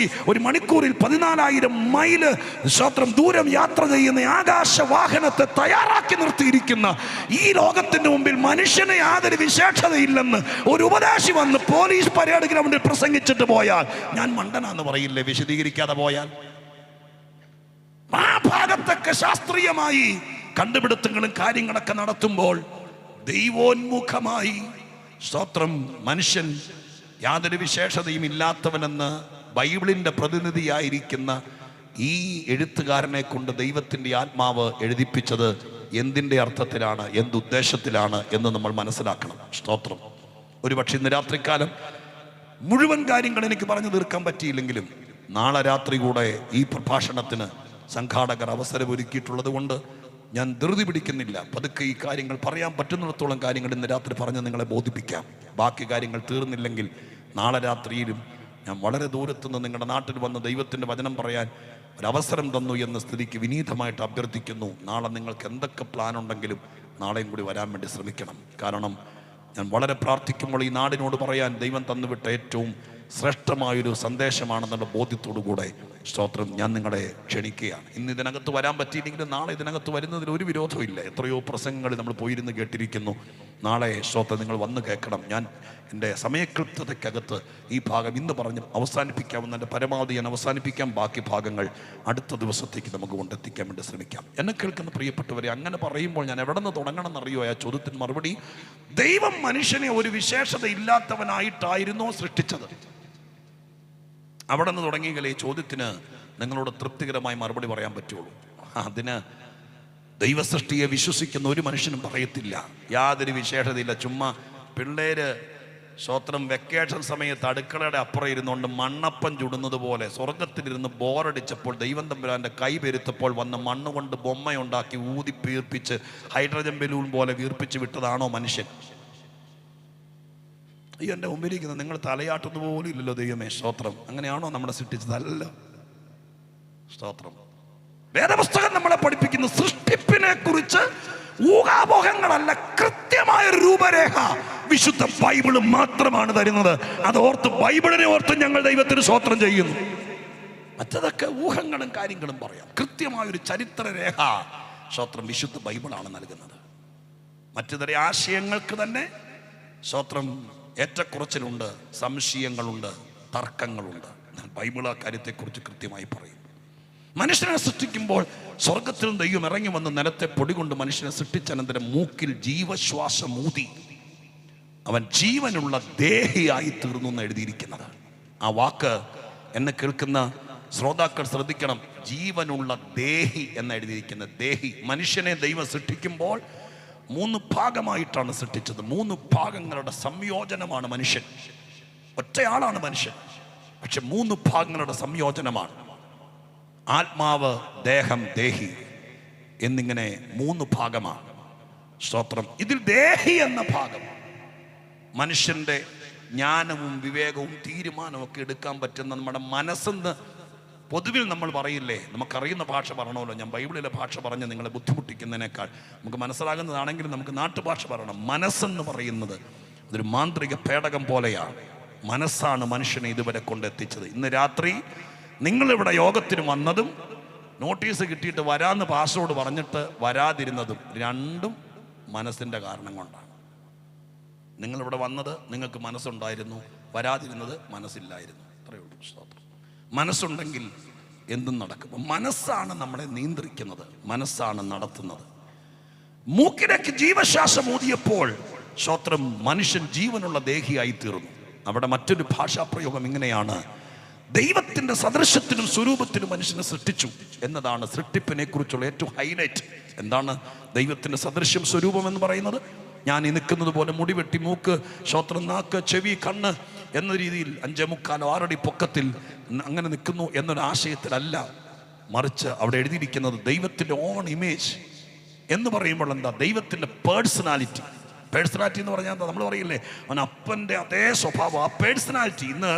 ഒരു മണിക്കൂറിൽ 14,000 മൈൽ സ്തോത്രം ദൂരം യാത്ര ചെയ്യുന്ന ആകാശ വാഹനത്തെ തയ്യാറാക്കി നിർത്തിയിരിക്കുന്ന ഈ ലോകത്തിന് മുമ്പിൽ മനുഷ്യനെ യാതൊരു വിശേഷത ഇല്ലെന്ന് ഒരു ഉപദേശി വന്ന് പോലീസ് പരേഡ് ഗ്രൗണ്ടിൽ പ്രസംഗിച്ചിട്ട് പോയാൽ ഞാൻ മണ്ടനാന്ന് പറയില്ലേ? വിശദീകരിക്കാതെ പോയാൽ. ആ ഭാഗത്തൊക്കെ ശാസ്ത്രീയമായി കണ്ടുപിടുത്തങ്ങളും കാര്യങ്ങളൊക്കെ നടത്തുമ്പോൾ ദൈവോന്മുഖമായി, സ്തോത്രം, മനുഷ്യൻ യാതൊരു വിശേഷതയും ഇല്ലാത്തവനെന്ന് ബൈബിളിന്റെ പ്രതിനിധിയായിരിക്കുന്ന ഈ എഴുത്തുകാരനെ കൊണ്ട് ദൈവത്തിന്റെ ആത്മാവ് എഴുതിപ്പിച്ചത് എന്തിൻ്റെ അർത്ഥത്തിലാണ്, എന്തുദ്ദേശത്തിലാണ് എന്ന് നമ്മൾ മനസ്സിലാക്കണം. സ്തോത്രം. ഒരുപക്ഷെ ഇന്ന് രാത്രികാലം മുഴുവൻ കാര്യങ്ങൾ എനിക്ക് പറഞ്ഞു തീർക്കാൻ പറ്റിയില്ലെങ്കിലും നാളെ രാത്രി കൂടെ ഈ പ്രഭാഷണത്തിന് സംഘാടകർ അവസരമൊരുക്കിയിട്ടുള്ളത് കൊണ്ട് ഞാൻ ധൃതി പിടിക്കുന്നില്ല. പതുക്കെ ഈ കാര്യങ്ങൾ പറയാൻ പറ്റുന്നിടത്തോളം കാര്യങ്ങൾ ഇന്ന് രാത്രി പറഞ്ഞ് നിങ്ങളെ ബോധിപ്പിക്കാം. ബാക്കി കാര്യങ്ങൾ തീർന്നില്ലെങ്കിൽ നാളെ രാത്രിയിലും ഞാൻ വളരെ ദൂരത്തുനിന്ന് നിങ്ങളുടെ നാട്ടിൽ വന്ന് ദൈവത്തിൻ്റെ വചനം പറയാൻ ഒരവസരം തന്നു എന്ന സ്ഥിതിക്ക് വിനീതമായിട്ട് അഭ്യർത്ഥിക്കുന്നു. നാളെ നിങ്ങൾക്ക് എന്തൊക്കെ പ്ലാൻ ഉണ്ടെങ്കിലും നാളെയും കൂടി വരാൻ വേണ്ടി ശ്രമിക്കണം. കാരണം ഞാൻ വളരെ പ്രാർത്ഥിക്കുമ്പോൾ ഈ നാടിനോട് പറയാൻ ദൈവം തന്നുവിട്ട ഏറ്റവും ശ്രേഷ്ഠമായൊരു സന്ദേശമാണെന്നുള്ള ബോധ്യത്തോടു കൂടെ, സ്തോത്രം, ഞാൻ നിങ്ങളെ ക്ഷണിക്കുകയാണ്. ഇന്ന് ഇതിനകത്ത് വരാൻ പറ്റിയില്ലെങ്കിലും നാളെ ഇതിനകത്ത് വരുന്നതിൽ ഒരു വിരോധവും ഇല്ല. എത്രയോ പ്രസംഗങ്ങൾ നമ്മൾ പോയിരുന്ന് കേട്ടിരിക്കുന്നു. നാളെ സ്തോത്രം നിങ്ങൾ വന്ന് കേൾക്കണം. ഞാൻ എൻ്റെ സമയകൃത്യതയ്ക്കകത്ത് ഈ ഭാഗം ഇന്ന് പറഞ്ഞ് അവസാനിപ്പിക്കാമെന്ന് എൻ്റെ പരമാവധി ഞാൻ അവസാനിപ്പിക്കാം. ബാക്കി ഭാഗങ്ങൾ അടുത്ത ദിവസത്തേക്ക് നമുക്ക് കൊണ്ടെത്തിക്കാൻ വേണ്ടി ശ്രമിക്കാം. എന്നെ കേൾക്കുന്ന പ്രിയപ്പെട്ടവരെ, അങ്ങനെ പറയുമ്പോൾ ഞാൻ എവിടെ നിന്ന് തുടങ്ങണം എന്നറിയോ? ആ ചോദ്യത്തിന് മറുപടി, ദൈവം മനുഷ്യനെ ഒരു വിശേഷത ഇല്ലാത്തവനായിട്ടായിരുന്നോ സൃഷ്ടിച്ചത്? അവിടെ നിന്ന് തുടങ്ങിയെങ്കിൽ ഈ ചോദ്യത്തിന് നിങ്ങളോട് തൃപ്തികരമായി മറുപടി പറയാൻ പറ്റുള്ളൂ. അതിന് ദൈവസൃഷ്ടിയെ വിശ്വസിക്കുന്ന ഒരു മനുഷ്യനും പറയത്തില്ല യാതൊരു വിശേഷതയില്ല. ചുമ്മാ പിള്ളേര് സ്തോത്രം വെക്കേഷൻ സമയത്ത് അടുക്കളയുടെ അപ്പുറം ഇരുന്നുകൊണ്ട് മണ്ണപ്പം ചുടുന്നത് പോലെ സ്വർഗത്തിലിരുന്ന് ബോറടിച്ചപ്പോൾ ദൈവം തമ്പുരാൻ്റെ കൈ പെരുത്തപ്പോൾ വന്ന് മണ്ണ് കൊണ്ട് ബൊമ്മയുണ്ടാക്കി ഊതി വീർപ്പിച്ച് ഹൈഡ്രജൻ ബലൂൺ പോലെ വീർപ്പിച്ച് വിട്ടതാണോ മനുഷ്യൻ? ഈ എൻ്റെ മുമ്പിലിരിക്കുന്നത് നിങ്ങൾ തലയാട്ടുന്ന പോലും ഇല്ലല്ലോ ദൈവമേ. സ്തോത്രം. അങ്ങനെയാണോ നമ്മളെ സൃഷ്ടിച്ചത്? അല്ല. സ്തോത്രം. വേദപുസ്തകം നമ്മളെ പഠിപ്പിക്കുന്ന സൃഷ്ടിപ്പിനെ കുറിച്ച് ഊഹാപോഹങ്ങളല്ല, കൃത്യമായ രൂപരേഖ വിശുദ്ധ ബൈബിള് മാത്രമാണ് തരുന്നത്. അത് ഓർത്ത് ബൈബിളിനെ ഓർത്ത് ഞങ്ങൾ ദൈവത്തിന് സ്തോത്രം ചെയ്യുന്നു. മറ്റതൊക്കെ ഊഹങ്ങളും കാര്യങ്ങളും പറയാം. കൃത്യമായൊരു ചരിത്രരേഖ സ്തോത്രം വിശുദ്ധ ബൈബിളാണ് നൽകുന്നത്. മറ്റു തര ആശയങ്ങൾക്ക് തന്നെ സ്തോത്രം ഏറ്റക്കുറച്ചിലുണ്ട്, സംശയങ്ങളുണ്ട്, തർക്കങ്ങളുണ്ട്. ബൈബിൾ ആ കാര്യത്തെക്കുറിച്ച് കൃത്യമായി പറയും. മനുഷ്യനെ സൃഷ്ടിക്കുമ്പോൾ സ്വർഗത്തിലും ദൈവം ഇറങ്ങി വന്ന് നിലത്തെ പൊടി കൊണ്ട് മനുഷ്യനെ സൃഷ്ടിച്ചനന്തരം മൂക്കിൽ ജീവശ്വാസം ഊതി അവൻ ജീവനുള്ള ദേഹിയായി തീർന്നു എന്ന് എഴുതിയിരിക്കുന്നത്. ആ വാക്ക് എന്നെ കേൾക്കുന്ന ശ്രോതാക്കൾ ശ്രദ്ധിക്കണം. ജീവനുള്ള ദേഹി എന്ന് എഴുതിയിരിക്കുന്നത്. ദേഹി, മനുഷ്യനെ ദൈവം സൃഷ്ടിക്കുമ്പോൾ 3 ഭാഗമായിട്ടാണ് സൃഷ്ടിച്ചത്. 3 ഭാഗങ്ങളുടെ സംയോജനമാണ് മനുഷ്യൻ. ഒറ്റയാളാണ് മനുഷ്യൻ, പക്ഷെ 3 ഭാഗങ്ങളുടെ സംയോജനമാണ്. ആത്മാവ്, ദേഹം, ദേഹി എന്നിങ്ങനെ 3 ഭാഗമാണ്. സ്തോത്രം. ഇതിൽ ദേഹി എന്ന ഭാഗം മനുഷ്യന്റെ ജ്ഞാനവും വിവേകവും തീരുമാനവും ഒക്കെ എടുക്കാൻ പറ്റുന്ന നമ്മുടെ മനസ്സെന്ന് പൊതുവിൽ നമ്മൾ പറയില്ലേ. നമുക്കറിയുന്ന ഭാഷ പറയണമല്ലോ. ഞാൻ ബൈബിളിലെ ഭാഷ പറഞ്ഞ് നിങ്ങളെ ബുദ്ധിമുട്ടിക്കുന്നതിനേക്കാൾ നമുക്ക് മനസ്സിലാകുന്നതാണെങ്കിലും നമുക്ക് നാട്ടുഭാഷ പറയണം. മനസ്സെന്ന് പറയുന്നത് അതൊരു മാന്ത്രിക പേടകം പോലെയാണ്. മനസ്സാണ് മനുഷ്യനെ ഇതുവരെ കൊണ്ടെത്തിച്ചത്. ഇന്ന് രാത്രി നിങ്ങളിവിടെ യോഗത്തിന് വന്നതും നോട്ടീസ് കിട്ടിയിട്ട് വരാമെന്ന് പാസ്റ്ററോട് പറഞ്ഞിട്ട് വരാതിരുന്നതും രണ്ടും മനസ്സിൻ്റെ കാരണം കൊണ്ടാണ്. നിങ്ങളിവിടെ വന്നത് നിങ്ങൾക്ക് മനസ്സുണ്ടായിരുന്നു, വരാതിരുന്നത് മനസ്സില്ലായിരുന്നു. അത്രയേ ഉള്ളൂ. സ്തോത്രം. മനസ്സുണ്ടെങ്കിൽ എന്തും നടക്കും. മനസ്സാണ് നമ്മളെ നിയന്ത്രിക്കുന്നത്, മനസ്സാണ് നടത്തുന്നത്. മൂക്കിലേക്ക് ജീവശ്വാസം ഊതിയപ്പോൾ സ്തോത്രം മനുഷ്യൻ ജീവനുള്ള ദേഹിയായി തീർന്നു. അവിടെ മറ്റൊരു ഭാഷാപ്രയോഗം ഇങ്ങനെയാണ്: ദൈവത്തിന്റെ സദൃശ്യത്തിനും സ്വരൂപത്തിനും മനുഷ്യനെ സൃഷ്ടിച്ചു എന്നതാണ് സൃഷ്ടിപ്പിനെ കുറിച്ചുള്ള ഏറ്റവും ഹൈലൈറ്റ്. എന്താണ് ദൈവത്തിന്റെ സദൃശ്യം, സ്വരൂപം എന്ന് പറയുന്നത്? ഞാൻ ഈ നിൽക്കുന്നത് പോലെ മുടിവെട്ടി, മൂക്ക്, ശ്രോത്രം, നാക്ക്, ചെവി, കണ്ണ് എന്ന രീതിയിൽ 5.25 6 അടി പൊക്കത്തിൽ അങ്ങനെ നിൽക്കുന്നു എന്നൊരു ആശയത്തിലല്ല. മറിച്ച് അവിടെ എഴുതിയിരിക്കുന്നത് ദൈവത്തിന്റെ ഓൺ ഇമേജ് എന്ന് പറയുമ്പോൾ എന്താ? ദൈവത്തിന്റെ പേഴ്സണാലിറ്റി. പേഴ്സണാലിറ്റി എന്ന് പറഞ്ഞാൽ എന്താ? നമ്മൾ പറയില്ലേ അവൻ അപ്പൻ്റെ അതേ സ്വഭാവം. ആ പേഴ്സണാലിറ്റി ഇന്ന്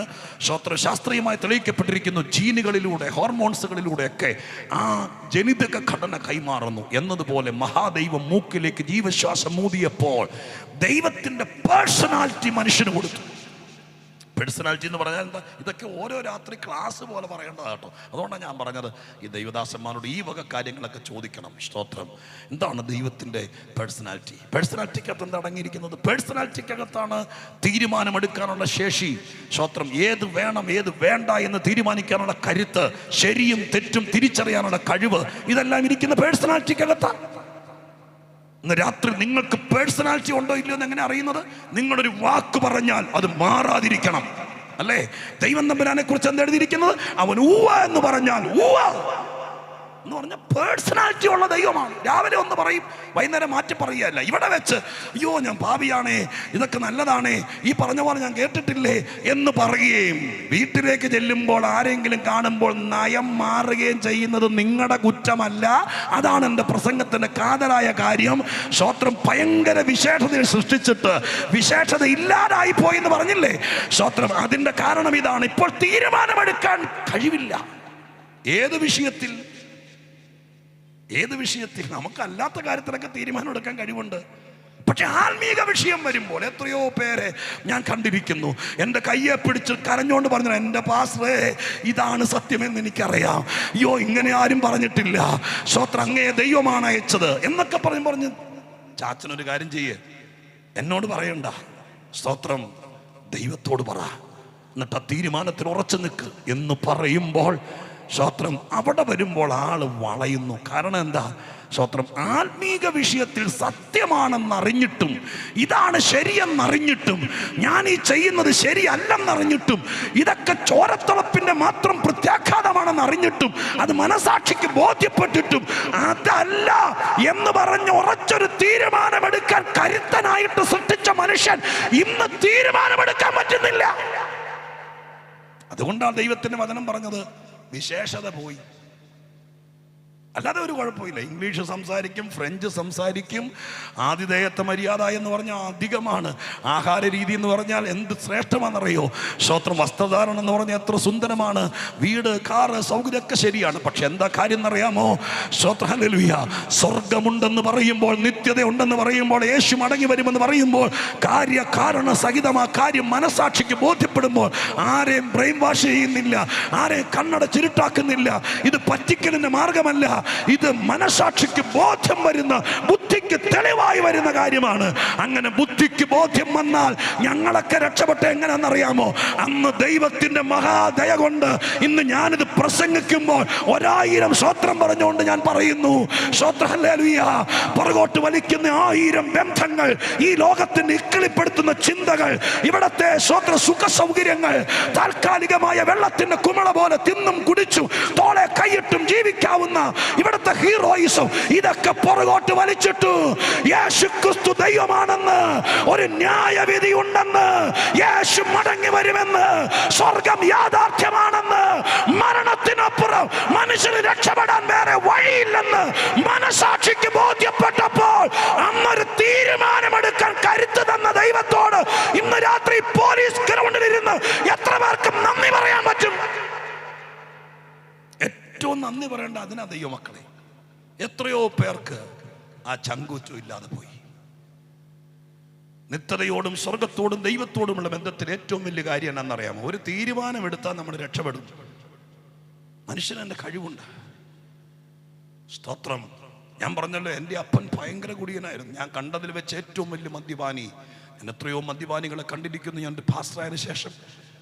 ശാസ്ത്രീയമായി തെളിയിക്കപ്പെട്ടിരിക്കുന്നു. ജീനുകളിലൂടെ, ഹോർമോൺസുകളിലൂടെയൊക്കെ ആ ജനിതക ഘടന കൈമാറുന്നു എന്നതുപോലെ മഹാദൈവം മൂക്കിലേക്ക് ജീവശ്വാസം ഊതിയപ്പോൾ ദൈവത്തിൻ്റെ പേഴ്സണാലിറ്റി മനുഷ്യന് കൊടുത്തു. പേഴ്സണാലിറ്റി എന്ന് പറഞ്ഞാൽ എന്താ? ഇതൊക്കെ ഓരോ രാത്രി ക്ലാസ് പോലെ പറയേണ്ടതാണ് കേട്ടോ. അതുകൊണ്ടാണ് ഞാൻ പറഞ്ഞത് ഈ ദൈവദാസന്മാരോട് ഈ വക കാര്യങ്ങളൊക്കെ ചോദിക്കണം. സ്തോത്രം. എന്താണ് ദൈവത്തിൻ്റെ പേഴ്സണാലിറ്റി? പേഴ്സണാലിറ്റിക്കകത്ത് എന്താ അടങ്ങിയിരിക്കുന്നത്? പേഴ്സണാലിറ്റിക്കകത്താണ് തീരുമാനമെടുക്കാനുള്ള ശേഷി. സ്തോത്രം. ഏത് വേണം ഏത് വേണ്ട എന്ന് തീരുമാനിക്കാനുള്ള കരുത്ത്, ശരിയും തെറ്റും തിരിച്ചറിയാനുള്ള കഴിവ്, ഇതെല്ലാം ഇരിക്കുന്ന പേഴ്സണാലിറ്റിക്കകത്താണ്. ഇന്ന് രാത്രി നിങ്ങൾക്ക് പേഴ്സണാലിറ്റി ഉണ്ടോ ഇല്ലയോ എന്ന് എങ്ങനെ അറിയുന്നത്? നിങ്ങളൊരു വാക്ക് പറഞ്ഞാൽ അത് മാറാതിരിക്കണം, അല്ലേ? ദൈവം തമ്പുരാനെ കുറിച്ച് എന്താ എഴുതിയിരിക്കുന്നത്? അവൻ ഊവ എന്ന് പറഞ്ഞാൽ ഊവ എന്ന് പറഞ്ഞ പേഴ്സണാലിറ്റി ഉള്ള ദൈവമാണ്. രാവിലെ ഒന്ന് പറയും, വൈകുന്നേരം മാറ്റി പറയുകയല്ല. ഇവിടെ വെച്ച് അയ്യോ ഞാൻ പാപിയാണേ, ഇതൊക്കെ നല്ലതാണേ, ഈ പറഞ്ഞ പോലെ ഞാൻ കേട്ടിട്ടില്ലേ എന്ന് പറയുകയും വീട്ടിലേക്ക് ചെല്ലുമ്പോൾ ആരെങ്കിലും കാണുമ്പോൾ നയം മാറുകയും ചെയ്യുന്നത് നിങ്ങളുടെ കുറ്റമല്ല. അതാണ് എൻ്റെ പ്രസംഗത്തിൻ്റെ കാതലായ കാര്യം. സ്തോത്രം. ഭയങ്കര വിശേഷതയിൽ സൃഷ്ടിച്ചിട്ട് വിശേഷത ഇല്ലാതായി പോയി എന്ന് പറഞ്ഞില്ലേ? സ്തോത്രം. അതിൻ്റെ കാരണം ഇതാണ്. ഇപ്പോൾ തീരുമാനമെടുക്കാൻ കഴിവില്ല. ഏത് വിഷയത്തിൽ നമുക്കല്ലാത്ത കാര്യത്തിലൊക്കെ തീരുമാനം എടുക്കാൻ കഴിവുണ്ട്. പക്ഷെ ആത്മീക വിഷയം വരുമ്പോൾ എത്രയോ പേരെ ഞാൻ കണ്ടിരിക്കുന്നു, എൻ്റെ കയ്യെ പിടിച്ച് കരഞ്ഞുകൊണ്ട് പറഞ്ഞു, എൻ്റെ പാസ്റ്ററേ ഇതാണ് സത്യമെന്ന് എനിക്കറിയാം, അയ്യോ ഇങ്ങനെ ആരും പറഞ്ഞിട്ടില്ല, സ്തോത്രം, അങ്ങേ ദൈവമാണ് അയച്ചത് എന്നൊക്കെ പറഞ്ഞ് ചാച്ചനൊരു കാര്യം ചെയ്യേ, എന്നോട് പറയണ്ട, സ്തോത്രം, ദൈവത്തോട് പറ, എന്നിട്ട് ആ തീരുമാനത്തിൽ ഉറച്ചു നിൽക്ക് എന്ന് പറയുമ്പോൾ സ്തോത്രം അവിടെ വരുമ്പോൾ ആള് വളയുന്നു. കാരണം എന്താ? സ്തോത്രം. ആത്മീക വിഷയത്തിൽ സത്യമാണെന്നറിഞ്ഞിട്ടും ഇതാണ് ശരിയെന്നറിഞ്ഞിട്ടും ഞാൻ ഈ ചെയ്യുന്നത് ശരിയല്ലെന്നറിഞ്ഞിട്ടും ഇതൊക്കെ ചോരത്തിളപ്പിന്റെ മാത്രം പ്രത്യാഘാതമാണെന്നറിഞ്ഞിട്ടും അത് മനസാക്ഷിക്ക് ബോധ്യപ്പെട്ടിട്ടും അതല്ല എന്ന് പറഞ്ഞ് ഉറച്ചൊരു തീരുമാനമെടുക്കാൻ കരുത്തനായിട്ട് സൃഷ്ടിച്ച മനുഷ്യൻ ഇന്ന് തീരുമാനമെടുക്കാൻ പറ്റുന്നില്ല. അതുകൊണ്ടാണ് ദൈവത്തിന്റെ വചനം പറഞ്ഞത് വിശേഷത പോയി. അല്ലാതെ ഒരു കുഴപ്പമില്ല. ഇംഗ്ലീഷ് സംസാരിക്കും, ഫ്രഞ്ച് സംസാരിക്കും. ആതിഥേയത്വ മര്യാദ എന്ന് പറഞ്ഞാൽ അധികമാണ്. ആഹാര രീതി എന്ന് പറഞ്ഞാൽ എന്ത് ശ്രേഷ്ഠമാണെന്നറിയോ? സ്തോത്രം. വസ്ത്രധാരണം എന്ന് പറഞ്ഞാൽ എത്ര സുന്ദരമാണ്. വീട്, കാറ്, സൗകര്യമൊക്കെ ശരിയാണ്. പക്ഷെ എന്താ കാര്യം എന്നറിയാമോ? സ്തോത്രം, ഹല്ലേലൂയ. സ്വർഗമുണ്ടെന്ന് പറയുമ്പോൾ, നിത്യത ഉണ്ടെന്ന് പറയുമ്പോൾ, യേശു മടങ്ങി വരുമെന്ന് പറയുമ്പോൾ, കാരണ സഹിതം ആ കാര്യം മനസാക്ഷിക്ക് ബോധ്യപ്പെടുമ്പോൾ ആരെയും ബ്രെയിൻ വാഷ് ചെയ്യുന്നില്ല, ആരെയും കണ്ണട ചിരുട്ടാക്കുന്നില്ല. ഇത് പറ്റിക്കലിന്റെ മാർഗമല്ല. ഇത് മനസാക്ഷിക്ക് ബോധ്യം വരുന്ന, ബുദ്ധിക്ക് തെളിവായി വരുന്ന കാര്യമാണ്. അങ്ങനെ ബുദ്ധിക്ക് ബോധ്യം വന്നാൽ ഞങ്ങളൊക്കെ രക്ഷപ്പെട്ട എങ്ങനെയെന്നറിയാമോ? അന്ന് ദൈവത്തിന്റെ മഹാദയ കൊണ്ട് ഇന്ന് ഞാനിത് പ്രസംഗിക്കുമ്പോൾ 1000 സ്തോത്രം പറഞ്ഞുകൊണ്ട് ഞാൻ പറയുന്നു. സ്തോത്രം, ഹല്ലേലൂയ. പുറകോട്ട് വലിക്കുന്ന 1000 ബന്ധങ്ങൾ, ഈ ലോകത്തിന്റെ ഇക്കിളിപ്പെടുത്തുന്ന ചിന്തകൾ, ഇവിടത്തെ സ്വത്ര സുഖ സൗകര്യങ്ങൾ, താൽക്കാലികമായ വെള്ളത്തിന്റെ കുമിള പോലെ തിന്നും കുടിച്ചും തോളെ കൈയിട്ടും ജീവിക്കാവുന്ന ഇവിടുത്തെ ഹീറോയിസം, ഇതൊക്കെ പുറകോട്ട് വലിച്ചിട്ടു യേശു ക്രിസ്തു ദൈവമാണെന്ന്, ഒരു ന്യായവിധി ഉണ്ടെന്ന്, യേശു മടങ്ങി വരുമെന്ന്, സ്വർഗം യാഥാർത്ഥ്യമാണെന്ന്, മരണത്തിനപ്പുറം മനുഷ്യന് രക്ഷപ്പെടാൻ വേറെ വഴിയില്ലെന്ന് മനസാക്ഷിക്ക് ബോധ്യപ്പെട്ടപ്പോൾ അന്നൊരു തീരുമാനമെടുക്കാൻ കരുത്ത് തന്ന ദൈവത്തോട് ഇന്ന് രാത്രി പോലീസ് ഗ്രൗണ്ടിലിരുന്ന് എത്ര പേർക്ക് നന്ദി പറയാൻ പറ്റും? ഏറ്റവും നന്ദി പറയേണ്ട അതിനാ ദൈവമക്കളെ. എത്രയോ പേർക്ക് ആ ചങ്കൂറ്റം ഇല്ലാതെ പോയി. നിത്യതയോടും സ്വർഗത്തോടും ദൈവത്തോടുമുള്ള ബന്ധത്തിൽ ഏറ്റവും വലിയ കാര്യം എന്നാണെന്നറിയാമോ? ഒരു തീരുമാനമെടുത്താൽ നമ്മൾ രക്ഷപ്പെടും. മനുഷ്യനെൻ്റെ കഴിവുണ്ട്. സ്തോത്രം. ഞാൻ പറഞ്ഞല്ലോ, എൻ്റെ അപ്പൻ ഭയങ്കര കുടിയനായിരുന്നു. ഞാൻ കണ്ടതിൽ വെച്ച് ഏറ്റവും വലിയ മദ്യപാനി. ഞാൻ എത്രയോ മദ്യപാനികളെ കണ്ടിരിക്കുന്നു ഞാൻ പാസ്റ്ററായതിനു ശേഷം.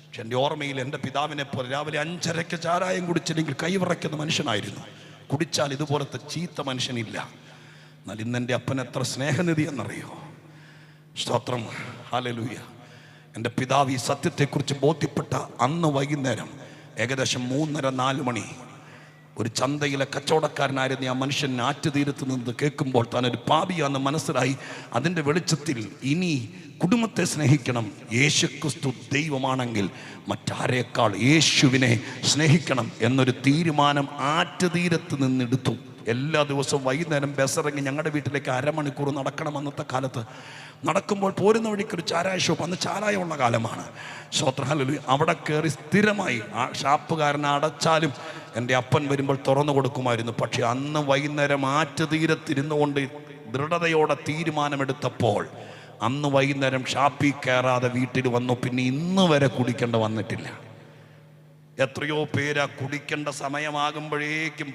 പക്ഷെ എൻ്റെ ഓർമ്മയിൽ എൻ്റെ പിതാവിനെ പോലെ രാവിലെ 5:30 ചാരായം കുടിച്ചില്ലെങ്കിൽ കൈവിറയ്ക്കുന്ന മനുഷ്യനായിരുന്നു. കുടിച്ചാൽ ഇതുപോലത്തെ ചീത്ത മനുഷ്യനില്ല. എന്നാൽ ഇന്ന് എൻ്റെ അപ്പൻ എത്ര സ്നേഹനിധി എന്നറിയോ? സ്തോത്രം, ഹല്ലേലൂയ. എൻ്റെ പിതാവ് ഈ സത്യത്തെക്കുറിച്ച് ബോധ്യപ്പെട്ട അന്ന് വൈകുന്നേരം ഏകദേശം 3:30-4 മണി ഒരു ചന്തയിലെ കച്ചവടക്കാരനായിരുന്ന ആ മനുഷ്യൻ ആറ്റുതീരത്ത് നിന്ന് കേൾക്കുമ്പോൾ താനൊരു പാപിയാണെന്ന് മനസ്സിലായി. അതിൻ്റെ വെളിച്ചത്തിൽ ഇനി കുടുംബത്തെ സ്നേഹിക്കണം, യേശുക്രിസ്തു ദൈവമാണെങ്കിൽ മറ്റാരേക്കാൾ യേശുവിനെ സ്നേഹിക്കണം എന്നൊരു തീരുമാനം ആറ്റുതീരത്ത് നിന്നെടുത്തു. എല്ലാ ദിവസവും വൈകുന്നേരം ബസ്സിറങ്ങി ഞങ്ങളുടെ വീട്ടിലേക്ക് 1/2 മണിക്കൂർ നടക്കണം. അന്നത്തെ കാലത്ത് നടക്കുമ്പോൾ പോരുന്ന വഴിക്കൊരു ചാരായ ഷോപ്പ്, അന്ന് ചാരായമുള്ള കാലമാണ്. സ്തോത്രം, ഹല്ലേലൂയ. അവിടെ കയറി സ്ഥിരമായി ആ ഷാപ്പുകാരൻ അടച്ചാലും എൻ്റെ അപ്പൻ വരുമ്പോൾ തുറന്നു കൊടുക്കുമായിരുന്നു. പക്ഷെ അന്ന് വൈകുന്നേരം ആറ്റുതീരത്തിരുന്നു കൊണ്ട് ദൃഢതയോടെ തീരുമാനമെടുത്തപ്പോൾ അന്ന് വൈകുന്നേരം ഷാപ്പിൽ കയറാതെ വീട്ടിൽ വന്നു. പിന്നെ ഇന്ന് വരെ കുടിക്കേണ്ട വന്നിട്ടില്ല. എത്രയോ പേരാ കുടിക്കേണ്ട സമയമാകുമ്പോഴേക്കും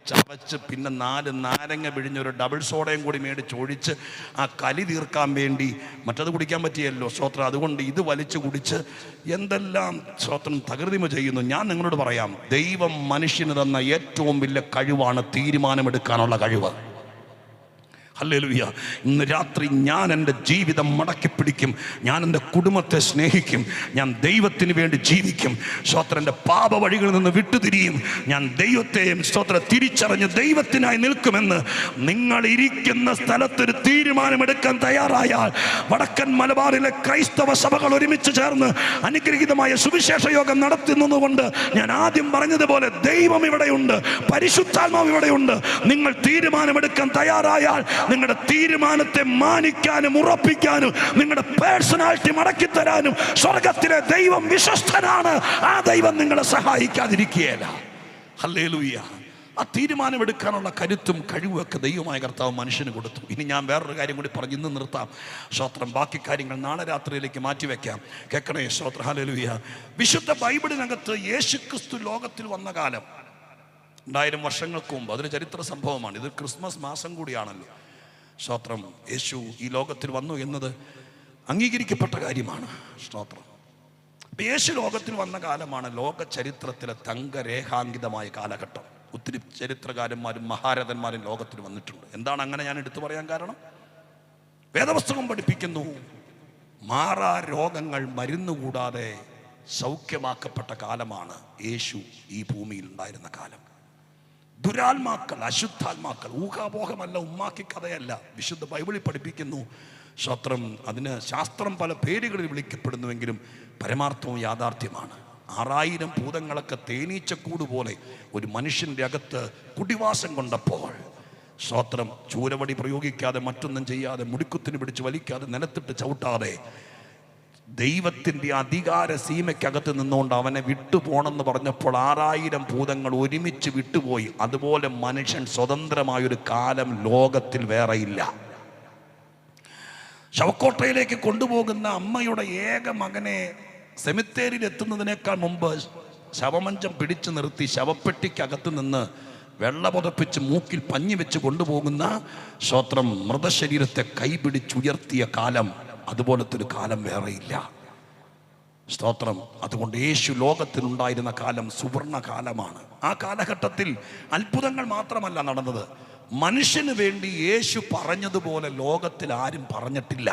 ചവച്ച് പിന്നെ 4 നാരങ്ങ പിഴിഞ്ഞൊരു ഡബിൾ സോഡയും കൂടി മേടിച്ച് ഒഴിച്ച് ആ കലി തീർക്കാൻ വേണ്ടി, മറ്റത് കുടിക്കാൻ പറ്റിയല്ലോ സ്തോത്രം, അതുകൊണ്ട് ഇത് വലിച്ചു കുടിച്ച് എന്തെല്ലാം സ്തോത്രം തകൃതിമ ചെയ്യുന്നു. ഞാൻ നിങ്ങളോട് പറയാം, ദൈവം മനുഷ്യന് തന്ന ഏറ്റവും വലിയ കഴിവാണ് തീരുമാനമെടുക്കാനുള്ള കഴിവ്. ഹല്ലേലൂയ. ഇന്ന് രാത്രി ഞാൻ എൻ്റെ ജീവിതം മടക്കി പിടിക്കും. ഞാൻ എൻ്റെ കുടുംബത്തെ സ്നേഹിക്കും. ഞാൻ ദൈവത്തിന് വേണ്ടി ജീവിക്കും. സ്തോത്രം, എൻ്റെ പാപ വഴികളിൽ നിന്ന് വിട്ടുതിരിയും. ഞാൻ ദൈവത്തെയും സ്തോത്രം തിരിച്ചറിഞ്ഞ് ദൈവത്തിനായി നിൽക്കുമെന്ന് നിങ്ങൾ ഇരിക്കുന്ന സ്ഥലത്തൊരു തീരുമാനമെടുക്കാൻ തയ്യാറായാൽ, വടക്കൻ മലബാറിലെ ക്രൈസ്തവ സഭകൾ ഒരുമിച്ച് ചേർന്ന് അനുഗ്രഹീതമായ സുവിശേഷ യോഗം നടത്തുന്നതുകൊണ്ട് ഞാൻ ആദ്യം പറഞ്ഞതുപോലെ ദൈവം ഇവിടെയുണ്ട്, പരിശുദ്ധാത്മാവ് ഇവിടെയുണ്ട്. നിങ്ങൾ തീരുമാനമെടുക്കാൻ തയ്യാറായാൽ നിങ്ങളുടെ തീരുമാനത്തെ മാനിക്കാനും ഉറപ്പിക്കാനും നിങ്ങളുടെ പേഴ്സണാലിറ്റി മടക്കി തരാനും സ്വർഗത്തിലെ ദൈവം വിശ്വസ്തനാണ്. ആ ദൈവം നിങ്ങളെ സഹായിക്കാതിരിക്കുകയില്ല. ഹല്ലേലൂയ. ആ തീരുമാനമെടുക്കാനുള്ള കരുത്തും കഴിവുമൊക്കെ ദൈവമായ കർത്താവ് മനുഷ്യന് കൊടുത്തു. ഇനി ഞാൻ വേറൊരു കാര്യം കൂടി പറഞ്ഞ് ഇന്ന് നിർത്താം. സ്തോത്രം, ബാക്കി കാര്യങ്ങൾ നാളെ രാത്രിയിലേക്ക് മാറ്റിവെക്കാം. കേൾക്കണേ. സ്തോത്രം, ഹല്ലേലൂയ. വിശുദ്ധ ബൈബിളിനകത്ത് യേശുക്രിസ്തു ലോകത്തിൽ വന്ന കാലം 2000 വർഷങ്ങൾക്ക് മുമ്പ്, അതൊരു ചരിത്ര സംഭവമാണ്. ഇത് ക്രിസ്മസ് മാസം കൂടിയാണല്ലോ. സ്തോത്രം, യേശു ഈ ലോകത്തിൽ വന്നു എന്നത് അംഗീകരിക്കപ്പെട്ട കാര്യമാണ്. സ്തോത്രം. യേശു ലോകത്തിൽ വന്ന കാലമാണ് ലോക ചരിത്രത്തിലെ തങ്കരേഖാങ്കിതമായ കാലഘട്ടം. ഒത്തിരി ചരിത്രകാരന്മാരും മഹാരഥന്മാരും ലോകത്തിൽ വന്നിട്ടുണ്ട്. എന്താണ് അങ്ങനെ ഞാൻ എടുത്തു പറയാൻ കാരണം? വേദപുസ്തകം പഠിപ്പിക്കുന്നു, മാറാ രോഗങ്ങൾ മരുന്നുകൂടാതെ സൗഖ്യമാക്കപ്പെട്ട കാലമാണ് യേശു ഈ ഭൂമിയിൽ ഉണ്ടായിരുന്ന കാലം. ദുരാത്മാക്കൾ, അശുദ്ധാത്മാക്കൾ, ഊഹാപോഹമല്ല, ഉമ്മാക്കി കഥയല്ല, വിശുദ്ധ ബൈബിളിൽ പഠിപ്പിക്കുന്നു. സ്തോത്രം, അതിന് ശാസ്ത്രം പല പേരുകളിൽ വിളിക്കപ്പെടുന്നുവെങ്കിലും പരമാർത്ഥവും യാഥാർത്ഥ്യമാണ്. 6000 ഭൂതങ്ങളൊക്കെ തേനീച്ചക്കൂട് പോലെ ഒരു മനുഷ്യൻ്റെ അകത്ത് കുടിവാസം കൊണ്ടപ്പോൾ, സ്തോത്രം, ചൂരവടി പ്രയോഗിക്കാതെ മറ്റൊന്നും ചെയ്യാതെ മുടിക്കുത്തിന് പിടിച്ച് വലിക്കാതെ നിലത്തിട്ട് ചവിട്ടാതെ ദൈവത്തിൻ്റെ അധികാര സീമയ്ക്കകത്ത് നിന്നുകൊണ്ട് അവനെ വിട്ടുപോകണമെന്ന് പറഞ്ഞപ്പോൾ 6000 ഭൂതങ്ങൾ ഒരുമിച്ച് വിട്ടുപോയി. അതുപോലെ മനുഷ്യൻ സ്വതന്ത്രമായൊരു കാലം ലോകത്തിൽ വേറെയില്ല. ശവക്കോട്ടയിലേക്ക് കൊണ്ടുപോകുന്ന അമ്മയുടെ ഏക മകനെ സെമിത്തേരിയിൽ എത്തുന്നതിനേക്കാൾ മുമ്പ് ശവമഞ്ചം പിടിച്ചു നിർത്തി ശവപ്പെട്ടിക്കകത്ത് നിന്ന് വെള്ള പുതപ്പിച്ച് മൂക്കിൽ പഞ്ഞി വെച്ച് കൊണ്ടുപോകുന്ന, സ്തോത്രം, മൃതശരീരത്തെ കൈപിടിച്ചുയർത്തിയ കാലം, അതുപോലത്തെ ഒരു കാലം വേറെയില്ല. സ്തോത്രം. അതുകൊണ്ട് യേശു ലോകത്തിലുണ്ടായിരുന്ന കാലം സുവർണ കാലമാണ്. ആ കാലഘട്ടത്തിൽ അത്ഭുതങ്ങൾ മാത്രമല്ല നടന്നത്, മനുഷ്യന് വേണ്ടി യേശു പറഞ്ഞതുപോലെ ലോകത്തിൽ ആരും പറഞ്ഞിട്ടില്ല.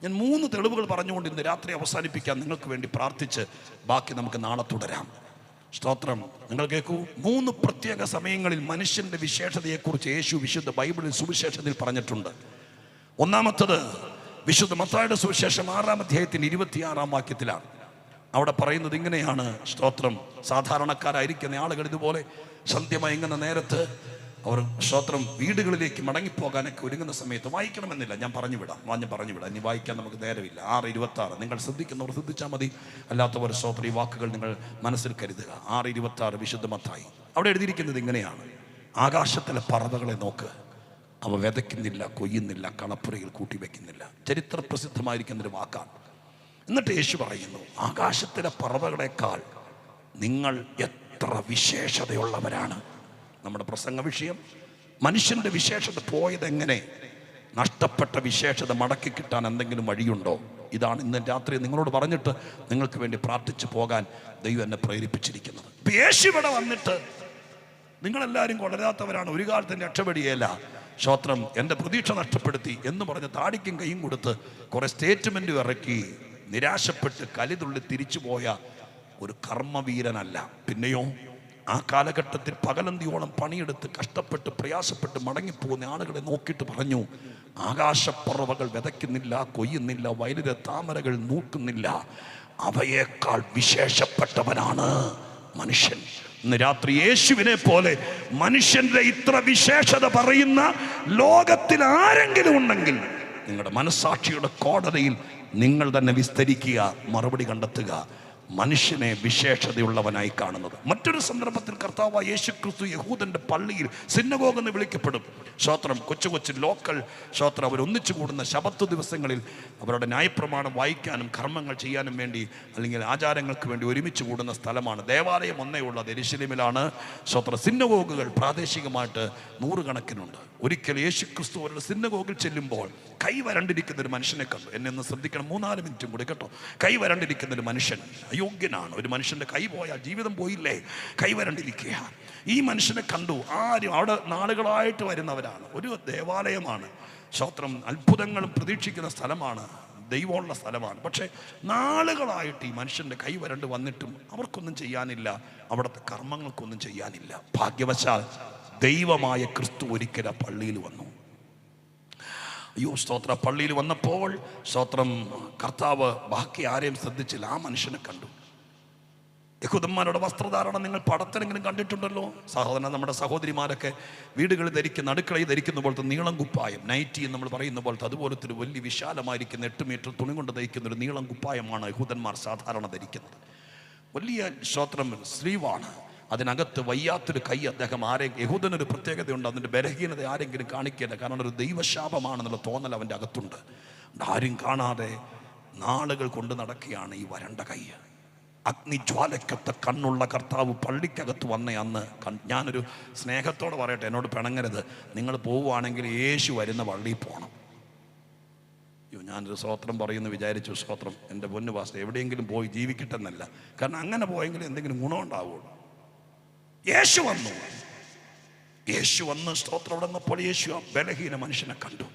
ഞാൻ 3 തെളിവുകൾ പറഞ്ഞുകൊണ്ട് ഇന്ന് രാത്രി അവസാനിപ്പിക്കാൻ നിങ്ങൾക്ക് വേണ്ടി പ്രാർത്ഥിച്ച് ബാക്കി നമുക്ക് നാളെ തുടരാം. സ്തോത്രം. നിങ്ങൾ കേൾക്കൂ. 3 പ്രത്യേക സമയങ്ങളിൽ മനുഷ്യന്റെ വിശേഷതയെക്കുറിച്ച് യേശു വിശുദ്ധ ബൈബിളിൽ സുവിശേഷത്തിൽ പറഞ്ഞിട്ടുണ്ട്. ഒന്നാമത്തത് വിശുദ്ധ മത്തായിയുടെ സുവിശേഷം 6-ാം അധ്യായത്തിന് 26-ാം വാക്യത്തിലാണ്. അവിടെ പറയുന്നത് ഇങ്ങനെയാണ്. സ്തോത്രം. സാധാരണക്കാരായിരിക്കുന്ന ആളുകൾ ഇതുപോലെ സന്ധ്യ മയങ്ങുന്ന നേരത്ത് അവർ, സ്തോത്രം, വീടുകളിലേക്ക് മടങ്ങിപ്പോകാനൊക്കെ ഒരുങ്ങുന്ന സമയത്ത്, വായിക്കണമെന്നില്ല, ഞാൻ പറഞ്ഞു വിടാം, ഇനി വായിക്കാൻ നമുക്ക് നേരമില്ല. 6:26 നിങ്ങൾ ശ്രദ്ധിക്കുന്നവർ ശ്രദ്ധിച്ചാൽ മതി, അല്ലാത്തവർ സ്തോത്രം ഈ വാക്കുകൾ നിങ്ങൾ മനസ്സിൽ കരുതുക. 6:26 വിശുദ്ധ മത്തായി. അവിടെ എഴുതിയിരിക്കുന്നത് ഇങ്ങനെയാണ്: ആകാശത്തിലെ പറവകളെ നോക്ക്, അവ വിതയ്ക്കുന്നില്ല, കൊയ്യുന്നില്ല, കളപ്പുരയിൽ കൂട്ടിവെക്കുന്നില്ല. ചരിത്ര പ്രസിദ്ധമായിരിക്കുന്നൊരു വാക്കാണ്. എന്നിട്ട് യേശു പറയുന്നു, ആകാശത്തിലെ പറവകളെക്കാൾ നിങ്ങൾ എത്ര വിശേഷതയുള്ളവരാണ്. നമ്മുടെ പ്രസംഗ വിഷയം മനുഷ്യൻ്റെ വിശേഷത പോയതെങ്ങനെ, നഷ്ടപ്പെട്ട വിശേഷത മടക്കി കിട്ടാൻ എന്തെങ്കിലും വഴിയുണ്ടോ? ഇതാണ് ഇന്ന് രാത്രി നിങ്ങളോട് പറഞ്ഞിട്ട് നിങ്ങൾക്ക് വേണ്ടി പ്രാർത്ഥിച്ചു പോകാൻ ദൈവം എന്നെ പ്രേരിപ്പിച്ചിരിക്കുന്നത്. യേശു ഇവിടെ വന്നിട്ട് നിങ്ങളെല്ലാവരും കൊള്ളരാത്തവരാണ്, ഒരു കാലത്തും രക്ഷപ്പെടുകയില്ല, സ്തോത്രം, എൻ്റെ പ്രതീക്ഷ നഷ്ടപ്പെടുത്തി എന്ന് പറഞ്ഞ് താടിക്കും കൈയും കൊടുത്ത് കുറെ സ്റ്റേറ്റ്മെൻറ്റ് ഇറക്കി നിരാശപ്പെട്ട് കലിതുള്ളി തിരിച്ചുപോയ ഒരു കർമ്മവീരനല്ല. പിന്നെയോ ആ കാലഘട്ടത്തിൽ പകലന്തിയോളം പണിയെടുത്ത് കഷ്ടപ്പെട്ട് പ്രയാസപ്പെട്ട് മടങ്ങിപ്പോകുന്ന ആളുകളെ നോക്കിയിട്ട് പറഞ്ഞു, ആകാശപ്പറവകൾ വിതയ്ക്കുന്നില്ല, കൊയ്യുന്നില്ല, വയലിലെ താമരകൾ നൂക്കുന്നില്ല, അവയേക്കാൾ വിശേഷപ്പെട്ടവനാണ് മനുഷ്യൻ. ഇന്ന് രാത്രി യേശുവിനെ പോലെ മനുഷ്യന്റെ ഇത്ര വിശേഷത പറയുന്ന ലോകത്തിൽ ആരെങ്കിലും ഉണ്ടെങ്കിൽ നിങ്ങളുടെ മനസ്സാക്ഷിയുടെ കോടതിയിൽ നിങ്ങൾ തന്നെ വിസ്തരിക്കുക, മറുപടി കണ്ടെത്തുക. മനുഷ്യനെ വിശേഷതയുള്ളവനായി കാണുന്നത്. മറ്റൊരു സന്ദർഭത്തിൽ കർത്താവായ യേശു ക്രിസ്തു യഹൂദന്റെ പള്ളിയിൽ സിനഗോഗ് എന്ന് വിളിക്കപ്പെടും, സ്തോത്രം, കൊച്ചു ലോക്കൽ, സ്തോത്രം, അവർ ഒന്നിച്ചു കൂടുന്ന ശബത്ത് ദിവസങ്ങളിൽ അവരുടെ ന്യായപ്രമാണം വായിക്കാനും കർമ്മങ്ങൾ ചെയ്യാനും വേണ്ടി, അല്ലെങ്കിൽ ആചാരങ്ങൾക്ക് വേണ്ടി ഒരുമിച്ച് കൂടുന്ന സ്ഥലമാണ്. ദേവാലയം ഒന്നേ ഉള്ളത് യെരൂശലേമിലാണ്. സ്തോത്രം. സിനഗോഗുകൾ പ്രാദേശികമായിട്ട് 100 കണക്കിനുണ്ട്. ഒരിക്കൽ യേശു ക്രിസ്തു അവരുടെ സിനഗോഗിൽ ചെല്ലുമ്പോൾ കൈ വരണ്ടിരിക്കുന്ന ഒരു മനുഷ്യനെ കണ്ടു. എന്നെ ഒന്ന് ശ്രദ്ധിക്കണം, 3-4 മിനിറ്റും കൂടി കേട്ടോ. കൈ വരണ്ടിരിക്കുന്ന ഒരു മനുഷ്യൻ അയോഗ്യനാണ്. ഒരു മനുഷ്യൻ്റെ കൈ പോയാൽ ജീവിതം പോയില്ലേ, കൈ വരണ്ടിരിക്കുക. ഈ മനുഷ്യനെ കണ്ടു. ആരും അവിടെ നാളുകളായിട്ട് വരുന്നവരാണ്. ഒരു ദേവാലയമാണ്, സ്തോത്രം, അത്ഭുതങ്ങളും പ്രതീക്ഷിക്കുന്ന സ്ഥലമാണ്, ദൈവമുള്ള സ്ഥലമാണ്. പക്ഷേ നാളുകളായിട്ട് ഈ മനുഷ്യൻ്റെ കൈ വരണ്ട് വന്നിട്ടും അവർക്കൊന്നും ചെയ്യാനില്ല, അവിടുത്തെ കർമ്മങ്ങൾക്കൊന്നും ചെയ്യാനില്ല. ഭാഗ്യവശാൽ ദൈവമായ ക്രിസ്തു ഒരിക്കൽ ആ പള്ളിയിൽ വന്നു. അയ്യോ, സ്തോത്ര, പള്ളിയിൽ വന്നപ്പോൾ സ്തോത്രം, കർത്താവ് ബാക്കി ആരെയും ശ്രദ്ധിച്ചില്ല, ആ മനുഷ്യനെ കണ്ടു. യഹൂദന്മാരുടെ വസ്ത്രധാരണം നിങ്ങൾ പടത്തിനെങ്കിലും കണ്ടിട്ടുണ്ടല്ലോ. നമ്മുടെ സഹോദരിമാരൊക്കെ വീടുകളിൽ ധരിക്കുന്ന, അടുക്കളയിൽ ധരിക്കുന്ന പോലത്തെ നീളം കുപ്പായം, നൈറ്റി എന്ന് നമ്മൾ പറയുന്ന പോലത്തെ, അതുപോലത്തെ ഒരു വലിയ വിശാലമായിരിക്കുന്ന 8 മീറ്റർ തുണി കൊണ്ട് ധരിക്കുന്ന ഒരു നീളം കുപ്പായമാണ് യഹൂദന്മാർ സാധാരണ ധരിക്കുന്നത്. വലിയ സ്തോത്രം സ്ലീവാണ്. അതിനകത്ത് വയ്യാത്തൊരു കൈ അദ്ദേഹം യഹൂദനൊരു പ്രത്യേകതയുണ്ട്, അതിൻ്റെ ബലഹീനത ആരെങ്കിലും കാണിക്കില്ല, കാരണം ഒരു ദൈവശാപമാണെന്നുള്ള തോന്നൽ അവൻ്റെ അകത്തുണ്ട്. ആരും കാണാതെ നാളുകൾ കൊണ്ട് നടക്കുകയാണ് ഈ വരണ്ട കൈ. അഗ്നിജ്വാലക്കത്ത കണ്ണുള്ള കർത്താവ് പള്ളിക്കകത്ത് വന്ന അന്ന് ഞാനൊരു സ്നേഹത്തോടെ പറയട്ടെ, എന്നോട് പിണങ്ങരുത്, നിങ്ങൾ പോവുകയാണെങ്കിൽ യേശു വരുന്ന പള്ളിയിൽ പോകണം. അയ്യോ, ഞാനൊരു സ്തോത്രം പറയുമെന്ന് വിചാരിച്ചു. സ്തോത്രം, എൻ്റെ പൊന്നു പാസ്റ്റർ, എവിടെയെങ്കിലും പോയി ജീവിക്കട്ടെന്നല്ല, കാരണം അങ്ങനെ പോയെങ്കിലും എന്തെങ്കിലും ഗുണമുണ്ടാവുള്ളൂ. യേശു വന്ന് സ്തോത്രം വന്നപ്പോൾ യേശു ആ ബലഹീന മനുഷ്യനെ കണ്ടു.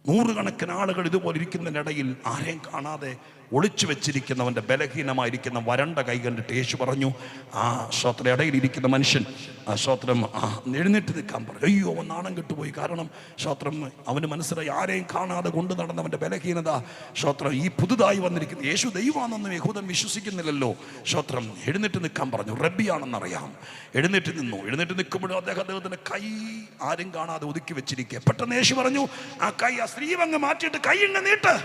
100 കണക്കിന് ആളുകൾ ഇതുപോലെ ഇരിക്കുന്നതിനിടയിൽ ആരെയും കാണാതെ ഒളിച്ചു വെച്ചിരിക്കുന്നവൻ്റെ ബലഹീനമായിരിക്കുന്ന വരണ്ട കൈ കണ്ടിട്ട് യേശു പറഞ്ഞു, ആ സ്തോത്രം ഇടയിലിരിക്കുന്ന മനുഷ്യൻ സ്തോത്രം എഴുന്നേറ്റ് നിൽക്കാൻ പറഞ്ഞു. അയ്യോ, അവൻ നാണം കെട്ടുപോയി. കാരണം സ്തോത്രം അവന് മനസ്സിലായി ആരെയും കാണാതെ കൊണ്ടു നടന്നവൻ്റെ ബലഹീനത. സ്തോത്രം ഈ പുതുതായി വന്നിരിക്കുന്ന യേശു ദൈവമാണെന്നും യഹൂദൻ വിശ്വസിക്കുന്നില്ലല്ലോ. സ്തോത്രം എഴുന്നേറ്റ് നിൽക്കാൻ പറഞ്ഞു. റബ്ബിയാണെന്നറിയാം. എഴുന്നേറ്റ് നിന്നു. എഴുന്നേറ്റ് നിൽക്കുമ്പോഴും അദ്ദേഹത്തിൻ്റെ കൈ ആരും കാണാതെ ഒതുക്കി വെച്ചിരിക്കുക. പെട്ടെന്ന് യേശു പറഞ്ഞു, ആ കൈ ആ സ്ത്രീവങ്ങ് മാറ്റിയിട്ട് കൈ ഇങ്ങ് നീട്ട്.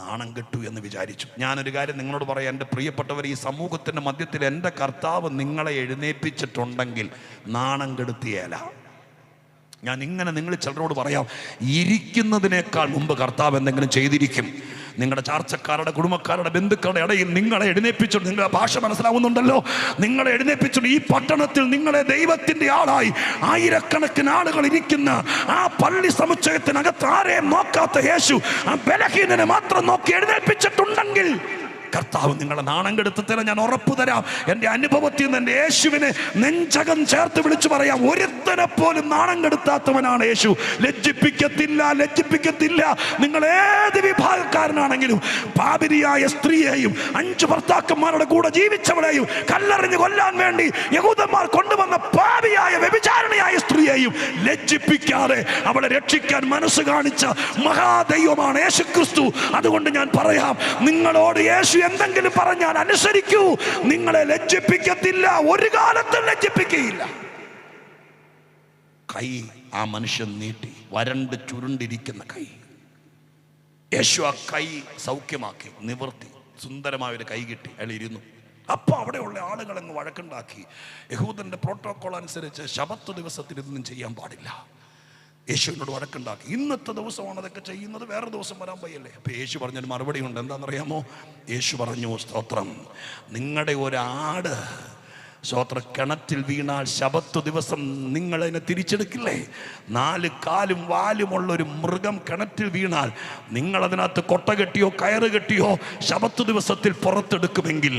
നാണം കെട്ടു എന്ന് വിചാരിച്ചു. ഞാനൊരു കാര്യം നിങ്ങളോട് പറയാം, എൻ്റെ പ്രിയപ്പെട്ടവർ, ഈ സമൂഹത്തിൻ്റെ മധ്യത്തിൽ എൻ്റെ കർത്താവ് നിങ്ങളെ എഴുന്നേൽപ്പിച്ചിട്ടുണ്ടെങ്കിൽ നാണം കെടുത്തിയേല. ഞാൻ ഇങ്ങനെ നിങ്ങൾ ചിലരോട് പറയാം, ഇരിക്കുന്നതിനേക്കാൾ മുമ്പ് കർത്താവ് എന്തെങ്കിലും ചെയ്തിരിക്കും. നിങ്ങളുടെ ചാർച്ചക്കാരുടെ, കുടുംബക്കാരുടെ, ബന്ധുക്കളുടെ ഇടയിൽ നിങ്ങളെ എഴുന്നേൽപ്പിച്ചു. നിങ്ങളുടെ ഭാഷ മനസ്സിലാവുന്നുണ്ടല്ലോ. നിങ്ങളെ എഴുന്നേൽപ്പിച്ചു. ഈ പട്ടണത്തിൽ നിങ്ങളെ ദൈവത്തിൻ്റെ ആളായി ആയിരക്കണക്കിന് ആളുകൾ ഇരിക്കുന്ന ആ പള്ളി സമുച്ചയത്തിനകത്ത് ആരെയും നോക്കാത്ത യേശു ആ ബലഹീനനെ മാത്രം നോക്കി എഴുന്നേൽപ്പിച്ചിട്ടുണ്ടെങ്കിൽ കർത്താവ് നിങ്ങളെ നാണം കെടുത്തത്തില്ല. ഞാൻ ഉറപ്പു തരാം, എൻ്റെ അനുഭവത്തിൽ നിന്ന് എൻ്റെ യേശുവിനെ നെഞ്ചകം ചേർത്ത് വിളിച്ചു പറയാം, ഒരുത്തനെ പോലും നാണം കെടുത്താത്തവനാണ് യേശു. ലജ്ജിപ്പിക്കത്തില്ല. നിങ്ങൾ ഏത് വിഭാഗക്കാരനാണെങ്കിലും, പാപിനിയായ സ്ത്രീയെയും 5 ഭർത്താക്കന്മാരുടെ കൂടെ ജീവിച്ചവളെയും കല്ലെറിഞ്ഞ് കൊല്ലാൻ വേണ്ടി യഹൂദന്മാർ കൊണ്ടുവന്ന പാപിയായ വ്യഭിചാരിണിയായ സ്ത്രീയെയും ലജ്ജിപ്പിക്കാതെ അവളെ രക്ഷിക്കാൻ മനസ്സ് കാണിച്ച മഹാദൈവമാണ് യേശു ക്രിസ്തു. അതുകൊണ്ട് ഞാൻ പറയാം, നിങ്ങളോട് യേശു എന്തെങ്കിലും പറഞ്ഞാൽ അനുസരിക്കൂ. നിങ്ങളെ ലജ്ജിപ്പിക്കത്തില്ല, ഒരു കാലത്തും ലജ്ജിപ്പിക്കുകയില്ല. കൈ ആ മനുഷ്യൻ നീട്ടി, വരണ്ട് ചുരുണ്ടിരിക്കുന്ന കൈ. യേശു ആ കൈ സൗഖ്യമാക്കി, നിവർത്തി, സുന്ദരമായൊരു കൈ കിട്ടി. അയാൾ ഇരുന്നു. അപ്പോൾ അവിടെയുള്ള ആളുകളങ്ങ് വഴക്കുണ്ടാക്കി. യഹൂദന്റെ പ്രോട്ടോകോൾ അനുസരിച്ച് ശബത്ത് ദിവസത്തിൽ ഇതൊന്നും ചെയ്യാൻ പാടില്ല. യേശുവിനോട് വഴക്കുണ്ടാക്കി. ഇന്നത്തെ ദിവസമാണ് അതൊക്കെ ചെയ്യുന്നത്, വേറെ ദിവസം വരാൻ വയ്യല്ലേ? അപ്പൊ യേശു പറഞ്ഞൊരു മറുപടി ഉണ്ട്. എന്താണെന്നറിയാമോ? യേശു പറഞ്ഞു, സ്തോത്രം, നിങ്ങളുടെ ഒരാട് സ്തോത്ര കിണറ്റിൽ വീണാൽ ശബത്ത് ദിവസം നിങ്ങളതിനെ തിരിച്ചെടുക്കില്ലേ? 4 കാലും വാലുമുള്ളൊരു മൃഗം കിണറ്റിൽ വീണാൽ നിങ്ങളതിനകത്ത് കൊട്ട കെട്ടിയോ കയറ് കെട്ടിയോ ശബത്ത് ദിവസത്തിൽ പുറത്തെടുക്കുമെങ്കിൽ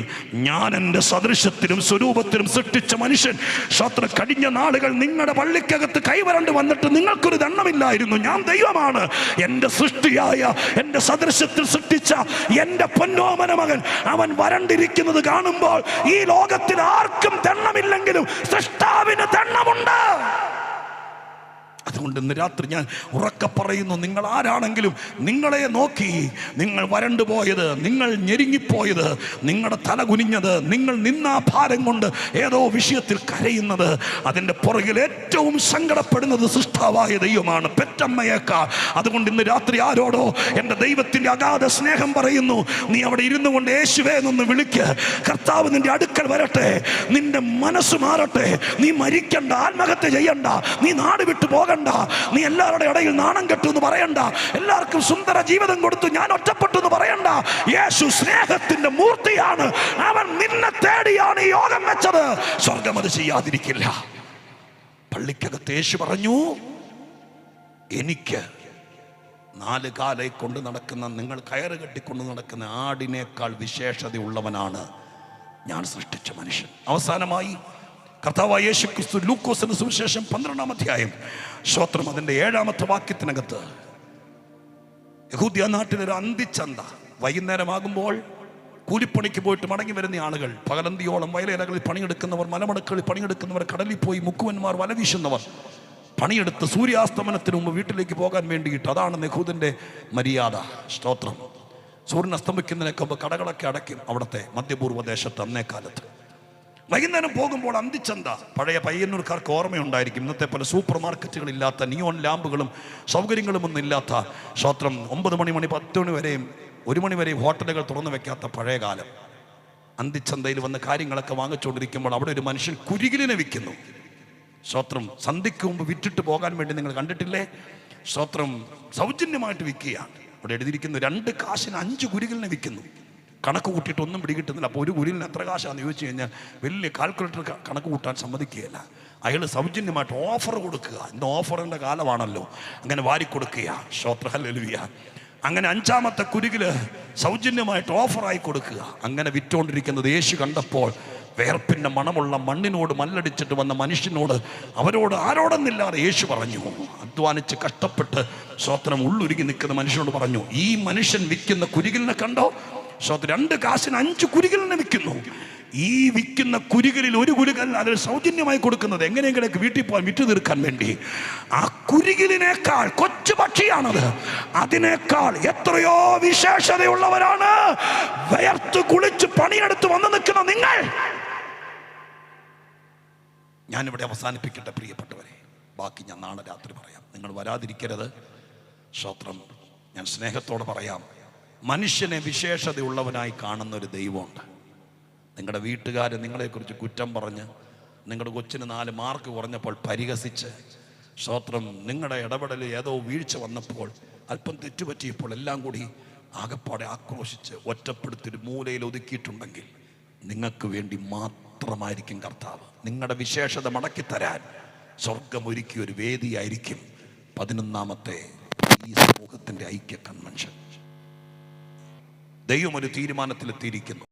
ഞാൻ എൻ്റെ സദൃശത്തിലും സ്വരൂപത്തിലും സൃഷ്ടിച്ച മനുഷ്യൻ സ്തോത്ര കഴിഞ്ഞ നാളുകൾ നിങ്ങളുടെ പള്ളിക്കകത്ത് കൈവരണ്ട് വന്നിട്ട് നിങ്ങൾക്കൊരു ദണ്ണമില്ലായിരുന്നു. ഞാൻ ദൈവമാണ്. എൻ്റെ സൃഷ്ടിയായ എൻ്റെ സദൃശത്തിൽ സൃഷ്ടിച്ച എൻ്റെ പൊന്നോമന മകൻ അവൻ വരണ്ടിരിക്കുന്നത് കാണുമ്പോൾ ഈ ലോകത്തിൽ ആർക്കും ദണ്ണമില്ലെങ്കിലും സൃഷ്ടാവിന് ദണ്ണമുണ്ട്. അതുകൊണ്ട് ഇന്ന് രാത്രി ഞാൻ ഉറക്കെ പറയുന്നു, നിങ്ങൾ ആരാണെങ്കിലും നിങ്ങളെ നോക്കി നിങ്ങൾ വരണ്ടു പോയത്, നിങ്ങൾ ഞെരുങ്ങിപ്പോയത്, നിങ്ങളുടെ തല കുനിഞ്ഞത്, നിങ്ങൾ നിന്നാ ഭാരം കൊണ്ട് ഏതോ വിഷയത്തിൽ കരയുന്നത്, അതിൻ്റെ പുറകിൽ ഏറ്റവും സങ്കടപ്പെടുന്നത് സൃഷ്ടാവായ ദൈവമാണ്, പെറ്റമ്മയേക്കാൾ. അതുകൊണ്ട് ഇന്ന് രാത്രി ആരോടോ എൻ്റെ ദൈവത്തിൻ്റെ അഗാധ സ്നേഹം പറയുന്നു. നീ അവിടെ ഇരുന്നു കൊണ്ട് യേശുവേ എന്നൊന്ന് വിളിക്ക്. കർത്താവ് നിന്റെ അടുക്കൽ വരട്ടെ. നിന്റെ മനസ്സ് മാറട്ടെ. നീ മരിക്കണ്ട, ആത്മഹത്യ ചെയ്യണ്ട, നീ നാട് വിട്ടു പോകണ്ട, നീ എല്ലാവരുടെ ഇടയിൽ നാണം കെട്ടു എന്ന് പറയണ്ട, എല്ലാവർക്കും സുന്ദര ജീവിതം കൊടുത്തു ഞാൻ ഒറ്റപ്പെട്ടു എന്ന് പറയണ്ട. യേശു സ്നേഹത്തിന്റെ മൂർത്തിയാണ്. അവൻ നിന്നെ തേടിയാണ് ഈ യോഗം വെച്ചത്. സ്വർഗം അത് ചെയ്യാതിരിക്കില്ല. പള്ളിക്കകത്ത് യേശു പറഞ്ഞു, എനിക്ക് 4 കാലെ കൊണ്ട് നടക്കുന്ന, നിങ്ങൾ കയറ് കെട്ടിക്കൊണ്ട് നടക്കുന്ന ആടിനേക്കാൾ വിശേഷതയുള്ളവനാണ് ഞാൻ സൃഷ്ടിച്ച മനുഷ്യൻ. അവസാനമായി കർത്താവായ യേശു ക്രിസ്തു ലൂക്കോസിന്റെ സുവിശേഷം 12-ാം അധ്യായം സ്തോത്രം അതിൻ്റെ 7-ാമത്തെ വാക്യത്തിനകത്ത്, യഹൂദ്യ നാട്ടിലൊരു അന്തിച്ചന്ത, വൈകുന്നേരമാകുമ്പോൾ കൂലിപ്പണിക്ക് പോയിട്ട് മടങ്ങി വരുന്ന ആളുകൾ, പകലന്തിയോളം വയലേലകളിൽ പണിയെടുക്കുന്നവർ, മലമടക്കളിൽ പണിയെടുക്കുന്നവർ, കടലിൽ പോയി മുക്കുവന്മാർ, വല വീശുന്നവർ, പണിയെടുത്ത് സൂര്യാസ്തമനത്തിന് മുമ്പ് വീട്ടിലേക്ക് പോകാൻ വേണ്ടിയിട്ട്, അതാണ് യഹൂദന്റെ മര്യാദ. സ്തോത്രം. സൂര്യൻ അസ്തമിക്കുന്നതിനൊക്കെ മുമ്പ് കടകളൊക്കെ അടയ്ക്കും അവിടുത്തെ മധ്യപൂർവ്വ ദേശത്ത് അന്നേക്കാലത്ത്. വൈകുന്നേരം പോകുമ്പോൾ അന്തിച്ചന്ത, പഴയ പയ്യന്നൂർക്കാർക്ക് ഓർമ്മയുണ്ടായിരിക്കും, ഇന്നത്തെ പല സൂപ്പർ മാർക്കറ്റുകളില്ലാത്ത, നിയോൺ ലാമ്പുകളും സൗകര്യങ്ങളും ഒന്നും ഇല്ലാത്ത, സ്തോത്രം 9 മണി 10 മണി വരെയും 1 മണി വരെയും ഹോട്ടലുകൾ തുറന്നു വെക്കാത്ത പഴയ കാലം. അന്തിച്ചന്തയിൽ വന്ന് കാര്യങ്ങളൊക്കെ വാങ്ങിച്ചുകൊണ്ടിരിക്കുമ്പോൾ അവിടെ ഒരു മനുഷ്യൻ കുരികിലിനെ വിൽക്കുന്നു. സ്തോത്രം. സന്ധ്യയ്ക്ക് മുമ്പ് വിറ്റിട്ട് പോകാൻ വേണ്ടി നിങ്ങൾ കണ്ടിട്ടില്ലേ? സ്തോത്രം. സൗജന്യമായിട്ട് വിൽക്കുകയാണ്. അവിടെ എഴുതിയിരിക്കുന്നു 2 കാശിന് 5 കുരികിലിനെ വിൽക്കുന്നു. കണക്ക് കൂട്ടിയിട്ട് ഒന്നും പിടികിട്ടുന്നില്ല. അപ്പോൾ ഒരു കുരിലിന് എത്ര കാശാണെന്ന് ചോദിച്ചു കഴിഞ്ഞാൽ വലിയ കാൽക്കുലേറ്റർ കണക്ക് കൂട്ടാൻ സമ്മതിക്കുകയില്ല. അയാൾ സൗജന്യമായിട്ട് ഓഫർ കൊടുക്കുക. ഇന്ന് ഓഫറിൻ്റെ കാലമാണല്ലോ. അങ്ങനെ വാരിക്കൊടുക്കുക. സ്തോത്ര ഹല്ലേലൂയ. അങ്ങനെ 5-ാമത്തെ കുരുകില് സൗജന്യമായിട്ട് ഓഫറായി കൊടുക്കുക. അങ്ങനെ വിറ്റുകൊണ്ടിരിക്കുന്നത് യേശു കണ്ടപ്പോൾ വേർപ്പിൻ്റെ മണമുള്ള മണ്ണിനോട് മല്ലടിച്ചിട്ട് വന്ന മനുഷ്യനോട് അവരോട് ആരോടെന്നില്ലാതെ യേശു പറഞ്ഞു, അധ്വാനിച്ച് കഷ്ടപ്പെട്ട് സ്വോത്രം ഉള്ളൊരുങ്ങി നിൽക്കുന്ന മനുഷ്യനോട് പറഞ്ഞു, ഈ മനുഷ്യൻ വിൽക്കുന്ന കുരികിലിനെ കണ്ടോ? സ്വോത്രം 2 കാശിന് 5 കുരികിലിനെ വിൽക്കുന്നു. ഈ വിൽക്കുന്ന കുരികളിൽ ഒരു കുരുകൽ അതിൽ സൗജന്യമായി കൊടുക്കുന്നത് എങ്ങനെയെങ്കിലും വീട്ടിൽ പോകാൻ വിറ്റു തീർക്കാൻ വേണ്ടി. ആ കുരികിലിനേക്കാൾ കൊച്ചു പക്ഷിയാണത്. അതിനേക്കാൾ എത്രയോ വിശേഷതയുള്ളവരാണ് വയർത്ത് കുളിച്ച് പണിയെടുത്ത് വന്ന് നിൽക്കുന്ന നിങ്ങൾ. ഞാനിവിടെ അവസാനിപ്പിക്കട്ടെ പ്രിയപ്പെട്ടവരെ, ബാക്കി ഞാൻ നാളെ രാത്രി പറയാം. നിങ്ങൾ വരാതിരിക്കരുത്. സ്തോത്രം. ഞാൻ സ്നേഹത്തോടെ പറയാം, മനുഷ്യനെ വിശേഷതയുള്ളവനായി കാണുന്ന ഒരു ദൈവമുണ്ട്. നിങ്ങളുടെ വീട്ടുകാർ നിങ്ങളെക്കുറിച്ച് കുറ്റം പറഞ്ഞ്, നിങ്ങളുടെ കൊച്ചിന് 4 മാർക്ക് കുറഞ്ഞപ്പോൾ പരിഹസിച്ച്, സ്തോത്രം, നിങ്ങളുടെ ഇടപെടൽ ഏതോ വീഴ്ച വന്നപ്പോൾ അല്പം തെറ്റുപറ്റിയപ്പോൾ എല്ലാം കൂടി ആകപ്പാടെ ആക്രോശിച്ച് ഒറ്റപ്പെടുത്തി മൂലയിൽ ഒതുക്കിയിട്ടുണ്ടെങ്കിൽ നിങ്ങൾക്ക് വേണ്ടി മാത്രമായിരിക്കും കർത്താവ്. നിങ്ങളുടെ വിശേഷത മടക്കിത്തരാൻ സ്വർഗം ഒരുക്കിയ ഒരു വേദിയായിരിക്കും 11ാമത്തെ ഈ സമൂഹത്തിൻ്റെ ഐക്യ കൺവെൻഷൻ. ദൈവം ഒരു തീരുമാനത്തിലെത്തിയിരിക്കുന്നു.